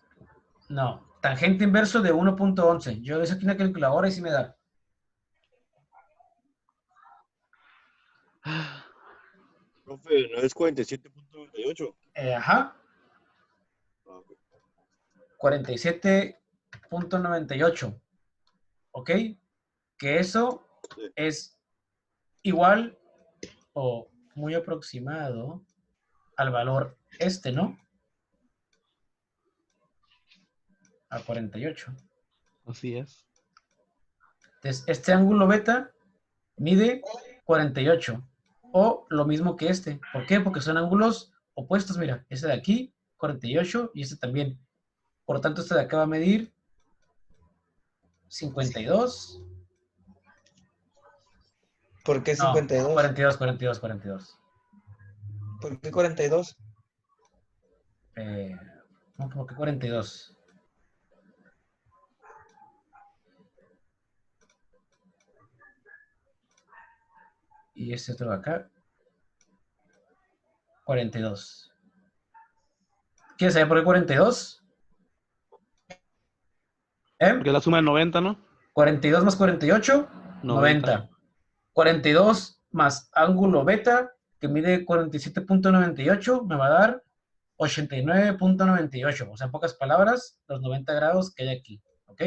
no. Tangente inverso de 1.11. Yo hice aquí una calculadora y sí me da. Profe, no es 47.98. Ajá. 47.98. ¿Ok? Que eso Sí. es igual o muy aproximado al valor ¿no? A 48. Así es. Entonces, este ángulo beta mide 48. O lo mismo que este. ¿Por qué? Porque son ángulos opuestos. Mira, este de aquí, 48, y este también. Por lo tanto, este de acá va a medir 52. ¿Por qué No, 52? 42, 42, 42. ¿Por qué 42? No, ¿por qué 42? Y este otro de acá, 42. ¿Quieres saber por qué 42? Porque es la suma de 90, ¿no? 42 más 48, 90. 90. 42 más ángulo beta, que mide 47.98, me va a dar 89.98. O sea, en pocas palabras, los 90 grados que hay aquí. ¿Ok?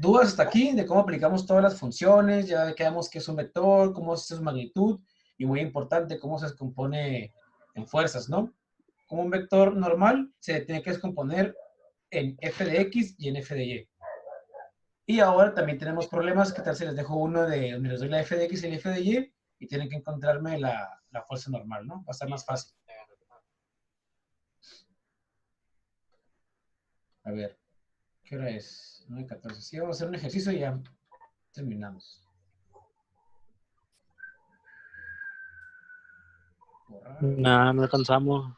¿Dudas hasta aquí de cómo aplicamos todas las funciones? Ya quedamos que es un vector, cómo es su magnitud, y muy importante, cómo se descompone en fuerzas, ¿no? Como un vector normal, se tiene que descomponer en f de x y en f de y. Y ahora también tenemos problemas, que tal si les dejo uno de donde les doy la f de x y la f de y tienen que encontrarme la fuerza normal, ¿no? Va a estar más fácil. A ver, ¿qué hora es? 9:14. Sí, vamos a hacer un ejercicio y ya terminamos. Borrar. Nada, no alcanzamos.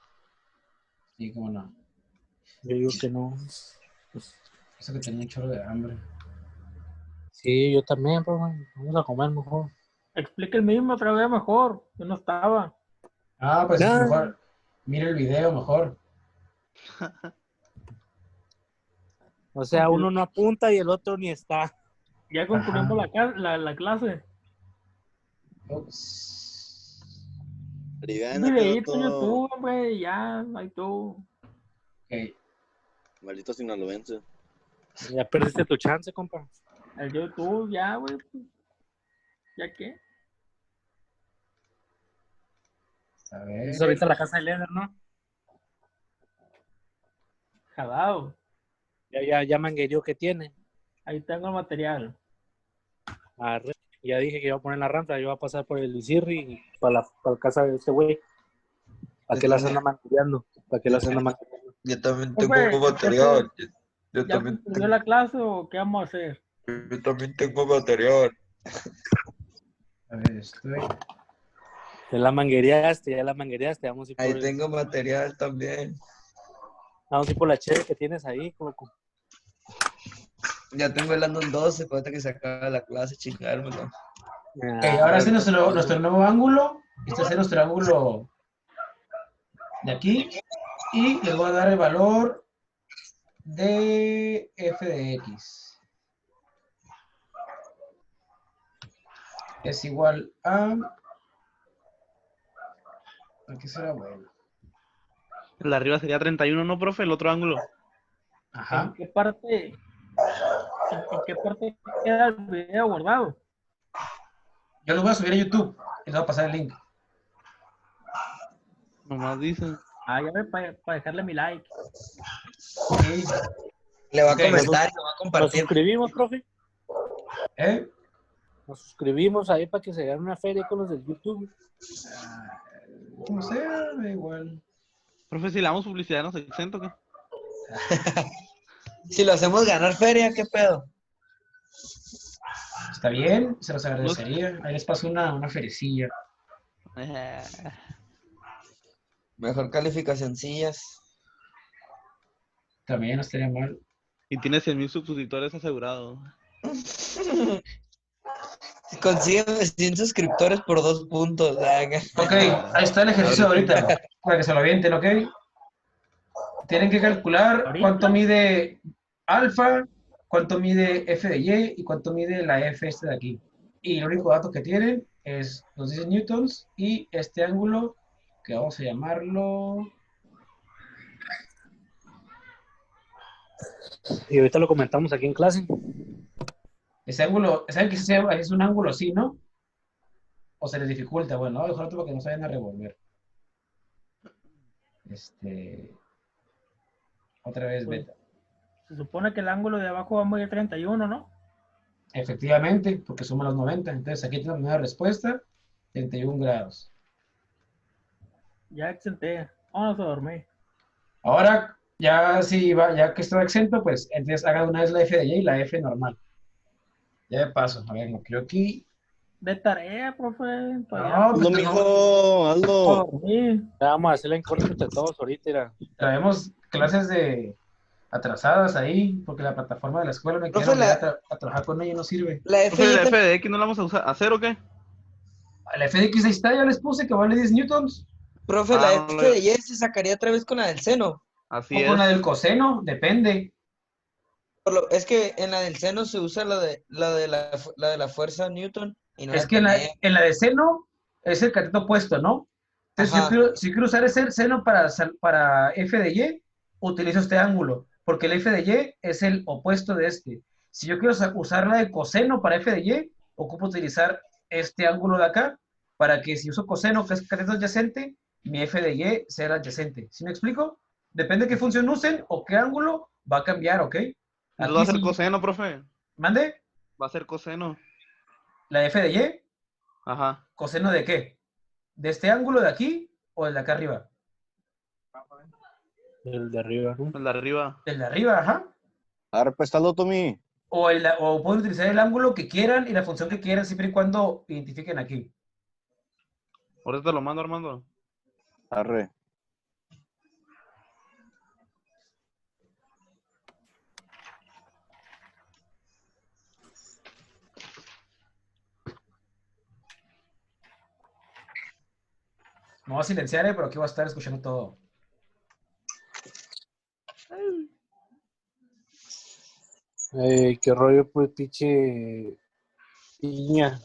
Sí, cómo no. Yo digo que no. Eso que tenía un chorro de hambre. Sí, yo también, pues, vamos a comer mejor. Explica el mismo otra vez mejor. Yo no estaba. Ah, pues Ya. mejor. Mira el video mejor. O sea, uno no apunta y el otro ni está. Ya concluimos la clase. Ups. Un Aliviánate, videíto en vato. YouTube, güey. Ya, ahí tú. Ok. Maldito sinaloense. Ya perdiste tu chance, compa. El YouTube, ya, güey. ¿Ya qué? A ver. Es ahorita la casa de Leder, ¿no? Jalado. Ya manguerío que tiene. Ahí tengo el material. Arre. Ya dije que iba a poner la rampa, yo iba a pasar por el Isirri para la casa de este güey. ¿Para qué las anda manguereando? ¿Para qué las anda manguereando? Yo también Profe, tengo material. Yo ¿Ya también concluyó la clase o qué vamos a hacer? tengo material. A ver, estoy. Ya la manguereaste, vamos a ir Ahí por, tengo material también. vamos a ir por la cheve que tienes ahí, loco. Ya tengo el Andon 12, falta que se acabe la clase, chingármelo. Ok, ahora sí nuestro nuevo ángulo. Este es nuestro ángulo de aquí. Y les voy a dar el valor de f de x. Es igual a... ¿Qué será bueno? El de arriba sería 31, ¿no, profe? El otro ángulo. Ajá. ¿En qué parte queda el video guardado? Yo lo voy a subir a YouTube. Les voy a pasar el link. Nomás dice. Ah, ya ve, para dejarle mi like. Sí. Le va a Ok, comentar, le va a Nos compartir. suscribimos, profe. ¿Eh? Nos suscribimos ahí para que se gane una feria con los del YouTube. Como sea, da igual. Profe, si le damos publicidad, ¿nos exento o qué? Si lo hacemos ganar feria, ¿qué pedo? Está bien, se los agradecería. Ahí les paso una ferecilla. Mejor calificacioncillas. También no estaría mal. Y tiene 100,000 suscriptores asegurados. Consígueme 100 suscriptores por 2 puntos. Ok, ahí está el ejercicio ahorita. Para que se lo avienten, ¿ok? Tienen que calcular ¿Ahorita? cuánto mide alfa, cuánto mide f de y y cuánto mide la f este de aquí. Y el único dato que tienen es los 10 newtons y este ángulo que vamos a llamarlo Y ahorita lo comentamos aquí en clase. Ese ángulo, ¿saben que es un ángulo así, no? O se les dificulta. Bueno, voy a dejar otro para que no se vayan a revolver. Otra vez Pues, beta. se supone que el ángulo de abajo va a medir 31, ¿no? Efectivamente, porque suma los 90. Entonces aquí tenemos una respuesta, 31 grados. Ya exenté. Vamos a dormir. Ahora, ya si va, ya que está exento, pues entonces haga una vez la F de Y y la F normal. Ya de paso, a ver, lo creo aquí. De tarea, profe. Para No, allá. pues Hazlo, mijo, A hazlo. dormir. Ya vamos a hacer la encuesta entre todos ahorita. Mira. traemos clases de atrasadas ahí, porque la plataforma de la escuela me quiere Profe, obligar a trabajar con ella y no sirve. la Profe, FY ¿la F de X no la vamos a usar, hacer o qué? La F de X ahí está, ya les puse que vale 10 newtons. profe, Ah, la no, F de Y se sacaría otra vez con la del seno. así O con la es. del coseno, depende. Es que en la del seno se usa la de la fuerza Newton y no Es la que tenía. en la de seno es el cateto opuesto, ¿no? Entonces, Ajá. si quiero usar ese seno para F de Y, utilizo este ángulo, porque el F de Y es el opuesto de este. Si yo quiero usar la de coseno para F de Y, ocupo utilizar este ángulo de acá, para que si uso coseno, que es cateto adyacente, mi F de Y sea el adyacente. ¿Sí me explico? Depende de qué función usen o qué ángulo, va a cambiar, ¿ok? Entonces va a Aquí ser sí, coseno, profe. mande Va a ser coseno. la F de Y, Ajá. coseno de qué. ¿De este ángulo de aquí o el de acá arriba? El de arriba, ¿no? El de arriba. El de arriba, ajá. Arre, pues, hazlo, Tommy. O pueden utilizar el ángulo que quieran y la función que quieran siempre y cuando identifiquen aquí. Ahorita te lo mando, Armando. Arre. Me voy a silenciar, pero aquí voy a estar escuchando todo. Qué rollo, pues, pinche piña.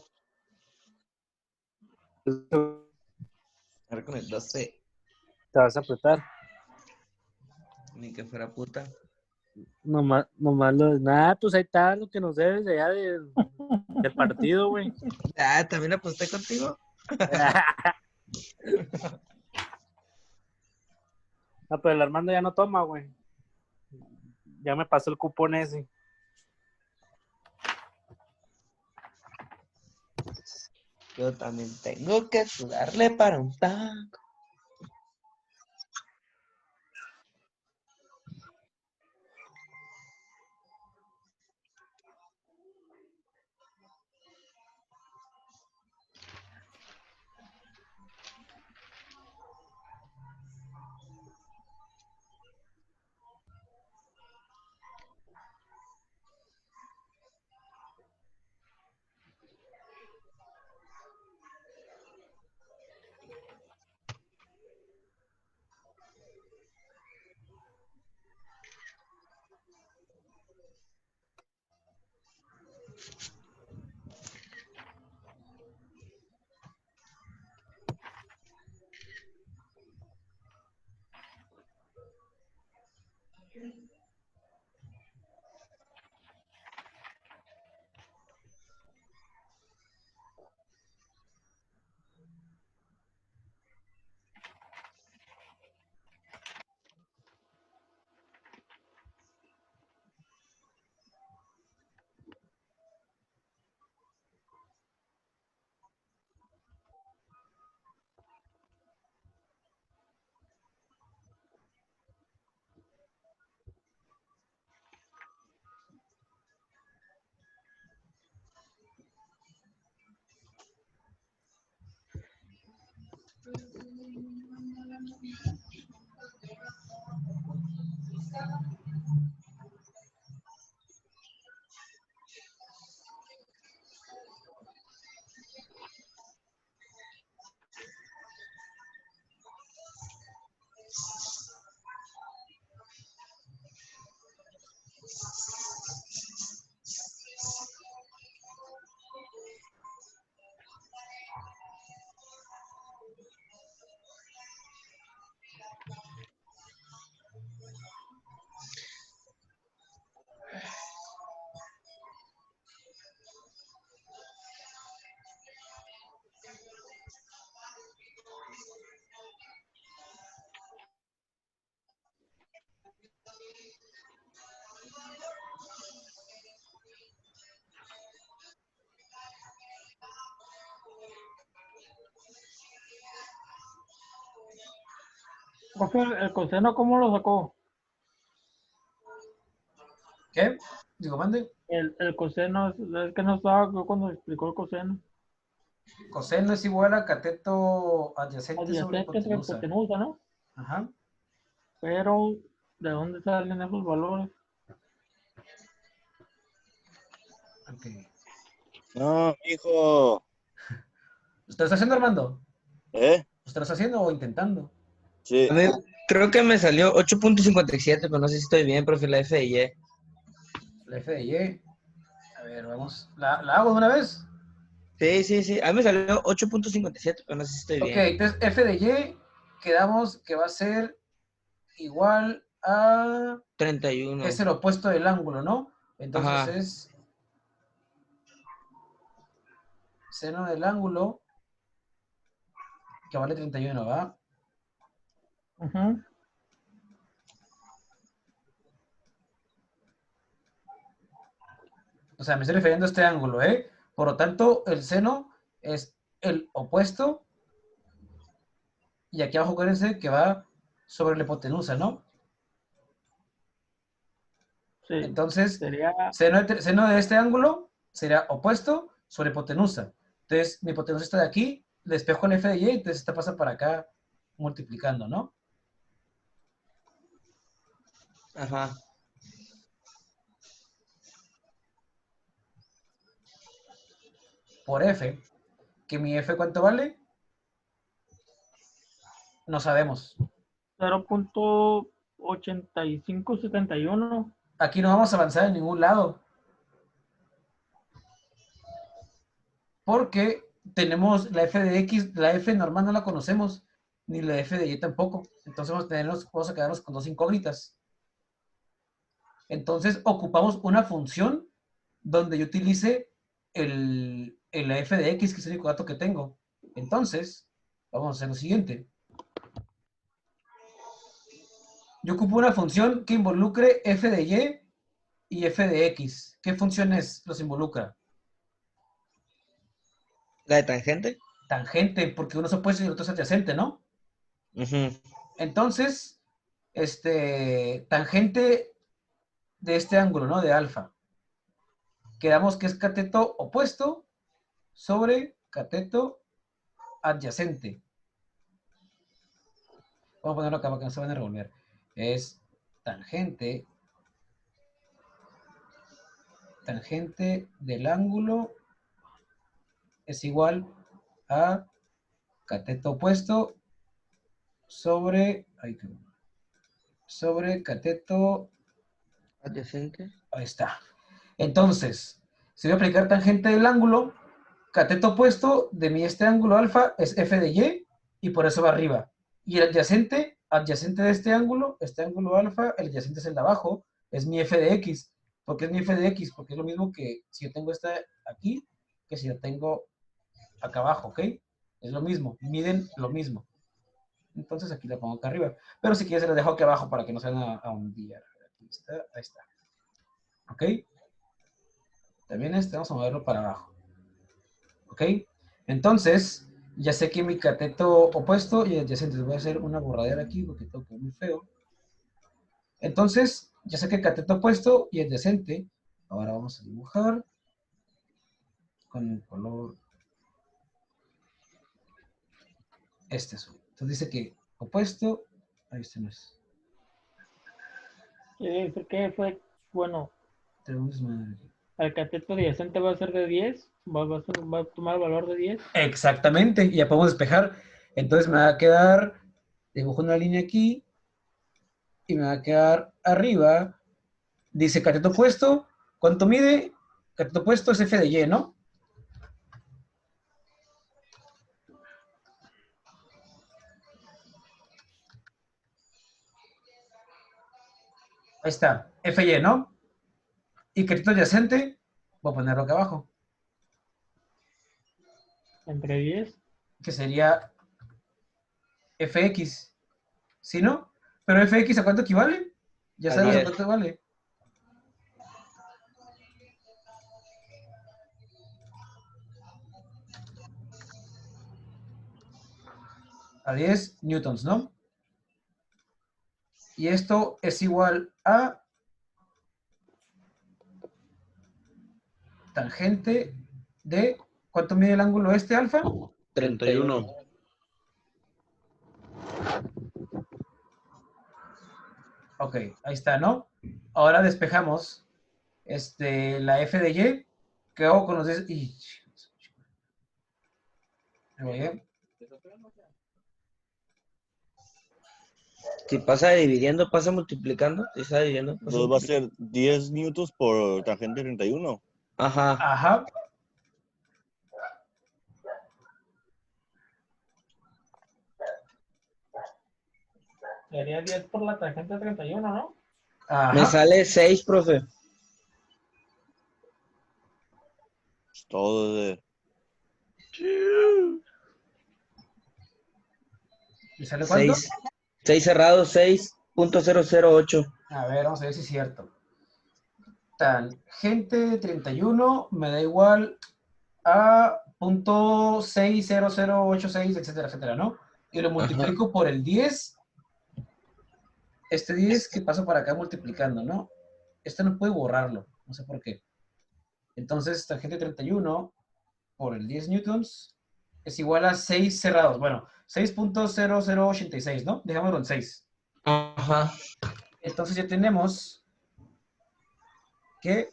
Te Ahora con el 12, vas a apretar. ni que fuera puta. Nomás nada, pues ahí está lo que nos debes de allá del partido, güey. Ah, ¿también aposté contigo? No, pero el Armando ya no toma, güey. Ya me pasó el cupón ese. Yo también tengo que sudarle para un taco. Profe, el coseno, ¿cómo lo sacó? ¿Qué? Digo, mande. El coseno, es que no estaba cuando explicó el coseno. Coseno es igual a cateto adyacente sobre Adyacente entre hipotenusa. hipotenusa, ¿no? Ajá. Pero, ¿de dónde salen esos valores? Ok. No, hijo. ¿Usted lo está haciendo, Armando? ¿Eh? ¿Usted lo está haciendo o intentando? Sí. A mí creo que me salió 8.57, pero no sé si estoy bien, profe, la F y Y. La F de Y. A ver, vamos. ¿La hago de una vez? Sí, sí, sí. A mí me salió 8.57, pero no sé si estoy Ok, bien. entonces F de Y quedamos que va a ser igual a... 31. Es el opuesto del ángulo, ¿no? Entonces Ajá. es seno del ángulo que vale 31, ¿va? Ujú. O sea, me estoy refiriendo a este ángulo, ¿eh? Por lo tanto, el seno es el opuesto y aquí abajo acuérdense que va sobre la hipotenusa, ¿no? Sí, Entonces, sería, seno de este ángulo será opuesto sobre hipotenusa. Entonces, mi hipotenusa está de aquí, despejo el F de Y, entonces esta pasa para acá multiplicando, ¿no? Ajá. Por F, que mi F ¿cuánto vale? No sabemos. 0.8571. Aquí no vamos a avanzar en ningún lado, porque tenemos la F de X, la F normal no la conocemos, ni la F de Y tampoco. Entonces vamos a quedarnos con dos incógnitas. Entonces ocupamos una función donde yo utilice la F de X, que es el único dato que tengo. Entonces, vamos a hacer lo siguiente. Yo ocupo una función que involucre F de Y F de X. ¿Qué funciones los involucra? ¿La de tangente? Tangente, porque uno es opuesto y el otro es adyacente, ¿no? Ujú. Entonces, tangente de este ángulo, ¿no? De alfa. Quedamos que es cateto opuesto sobre cateto adyacente. Vamos a ponerlo acá para que no se van a revolver. Es tangente, tangente del ángulo es igual a cateto opuesto sobre, sobre cateto, Adyacente. ahí está. Entonces, si voy a aplicar tangente del ángulo, cateto opuesto de mi este ángulo alfa es f de y por eso va arriba. Y el adyacente de este ángulo alfa, el adyacente es el de abajo, es mi f de x. ¿Por qué es mi f de x? Porque es lo mismo que si yo tengo esta aquí, que si yo tengo acá abajo, ¿ok? Es lo mismo, miden lo mismo. Entonces aquí la pongo acá arriba. Pero si quieres, se la dejo aquí abajo para que no se vayan a hundir. Aquí está, ahí está. ¿Ok? También vamos a moverlo para abajo. ¿Ok? Entonces, ya sé que mi cateto opuesto y adyacente. Voy a hacer una borradera aquí porque tengo que muy feo. Entonces, ya sé que cateto opuesto y adyacente. Ahora vamos a dibujar con el color este azul. Entonces dice que opuesto. Ahí este no es. ¿Qué fue? Bueno, Tenemos madre aquí. el cateto adyacente va a ser de 10, va a tomar el valor de 10. Exactamente, y ya podemos despejar. Entonces me va a quedar, dibujo una línea aquí y me va a quedar arriba. Dice cateto opuesto. ¿Cuánto mide? Cateto opuesto es F de Y, ¿no? Ahí está, FY, ¿no? Y cateto adyacente, voy a ponerlo acá abajo, Entre 10. que sería FX, ¿sí, no? Pero FX, ¿a cuánto equivale? Ya A sabemos a 10. cuánto vale. A 10 newtons, ¿no? Y esto es igual a tangente de, ¿cuánto mide el ángulo este, alfa? 31. Ok, ahí está, ¿no? Ahora despejamos la f de y. ¿Qué hago con los 10? Si pasa dividiendo, pasa multiplicando. Si está dividiendo, pasa Entonces va a multiplicando. ser 10 newtons por tangente 31. Ajá. Ajá. Sería 10 por la tangente 31, ¿no? Ajá. Me sale 6, profe. Es todo de... ¿Y sale cuánto? 6 cerrados, 6.008. A ver, vamos a ver si es cierto. Tangente 31 me da igual a .60086, etcétera, etcétera, ¿no? Y lo multiplico por el 10. Este 10 que paso para acá multiplicando, ¿no? Este no puede borrarlo, no sé por qué. Entonces, tangente 31 por el 10 newtons es igual a 6 cerrados. Bueno, 6.0086, ¿no? Dejámoslo en 6. Ajá. Entonces ya tenemos que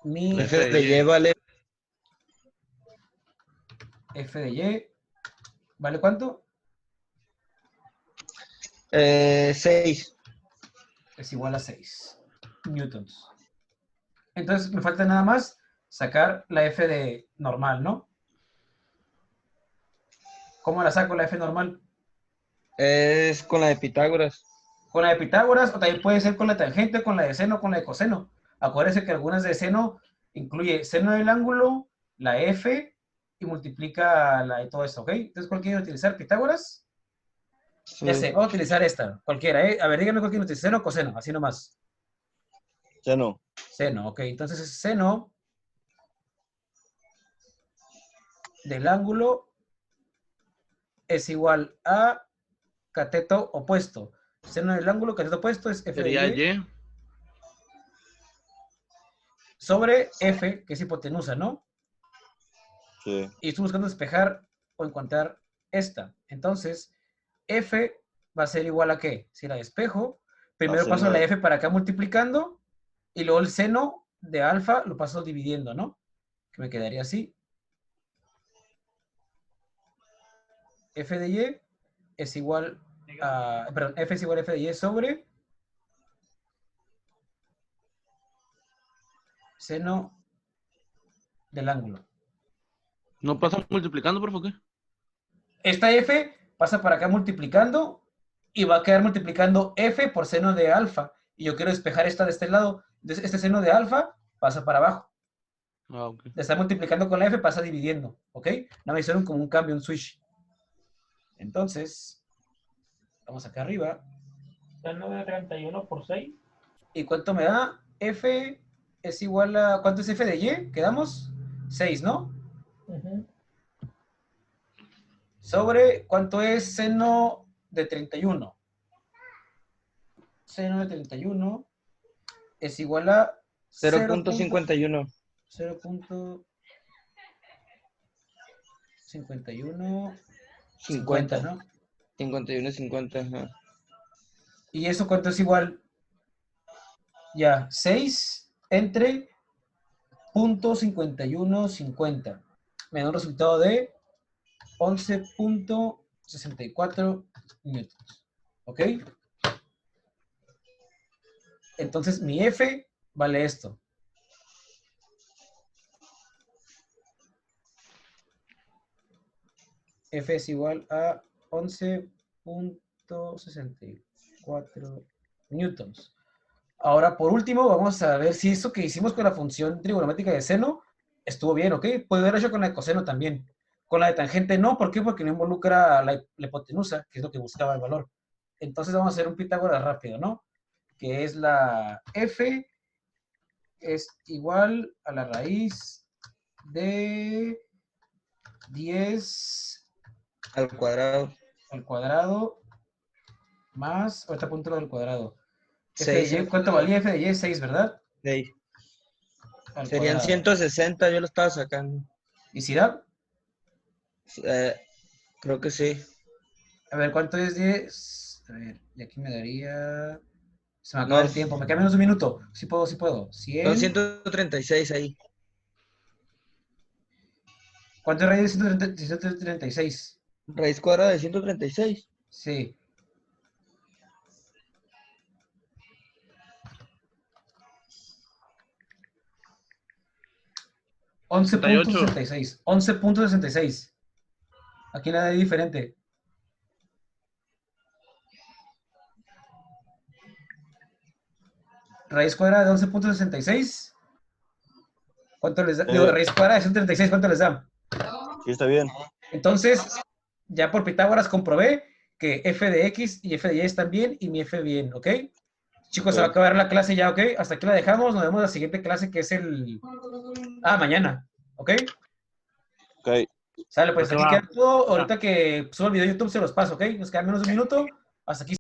mi F de Y vale f de y, ¿vale cuánto? 6. Es igual a 6 newtons. Entonces me falta nada más sacar la f de normal, ¿no? ¿Cómo la saco la f normal? Es con la de Pitágoras. Con la de Pitágoras, o también puede ser con la tangente, con la de seno, con la de coseno. Acuérdense que algunas de seno incluye seno del ángulo, la f, y multiplica la de todo esto, ¿ok? Entonces, ¿cuál quiere utilizar? ¿Pitágoras? Sí. Ya sé, vamos a utilizar esta, cualquiera, ¿eh? A ver, díganme cuál quiere utilizar, seno o coseno, así nomás. Seno. Seno, ok. Entonces, es seno del ángulo es igual a cateto opuesto. Seno del ángulo, cateto opuesto es f de Sería y Y. sobre f, que es hipotenusa, ¿no? Sí. Y estoy buscando despejar o encontrar esta. Entonces, f va a ser igual a ¿qué? Si la despejo, primero seno paso la de- f para acá multiplicando y luego el seno de alfa lo paso dividiendo, ¿no? Que me quedaría así. F de y es igual a, perdón, f es igual a f de y sobre seno del ángulo. ¿No pasa multiplicando, por qué? Esta f pasa para acá multiplicando y va a quedar multiplicando f por seno de alfa. Y yo quiero despejar esta de este lado. Entonces, este seno de alfa pasa para abajo. Ah, ok. De estar multiplicando con la f pasa dividiendo, ¿ok? No me hicieron como un cambio, un switch. Entonces, vamos acá arriba. Seno de 31 por 6. ¿Y cuánto me da? F es igual a... ¿Cuánto es f de y? ¿Quedamos? 6, ¿no? Sobre, ¿cuánto es seno de 31? Seno de 31 es igual a 0.51. 0.51, 50. 50, ¿no? 51, 50. Ajá. ¿Y eso cuánto es igual? Ya, 6 entre .5150. Me da un resultado de 11.64 newtons. ¿Ok? Entonces mi F vale esto. F es igual a 11.64 newtons. Ahora, por último, vamos a ver si eso que hicimos con la función trigonométrica de seno estuvo bien, ¿ok? Puede haber hecho con la de coseno también. Con la de tangente no, ¿por qué? Porque no involucra la hipotenusa, que es lo que buscaba el valor. Entonces vamos a hacer un Pitágoras rápido, ¿no? Que es la f es igual a la raíz de 10 Al cuadrado. al cuadrado más, ahorita apunto lo del cuadrado. F de 6. y, ¿cuánto valía F de y? 6, ¿verdad? Al Serían cuadrado. 160, yo lo estaba sacando. ¿Y si da? Creo que sí. A ver, ¿cuánto es 10? A ver, y aquí me daría... Se me acaba No, el tiempo, me queda menos de un minuto. Sí puedo. Son 100. 136 ahí. ¿Cuánto es raíz de 136? Raíz cuadrada de 136. Sí. $68. 11.66. 11.66. Aquí nada es diferente. Raíz cuadrada de 11.66. ¿Cuánto les da? Digo, raíz cuadrada de 136, ¿cuánto les da? Sí, está bien. Entonces, ya por Pitágoras comprobé que f de x y f de y están bien y mi f bien, ¿ok? Chicos, se va a acabar la clase ya, ¿ok? Hasta aquí la dejamos. Nos vemos en la siguiente clase que es el... mañana, ¿ok? Ok. Sale, pues ¿Qué aquí va? queda todo. Ahorita que subo el video de YouTube se los paso, ¿ok? Nos queda menos de un minuto. Hasta aquí.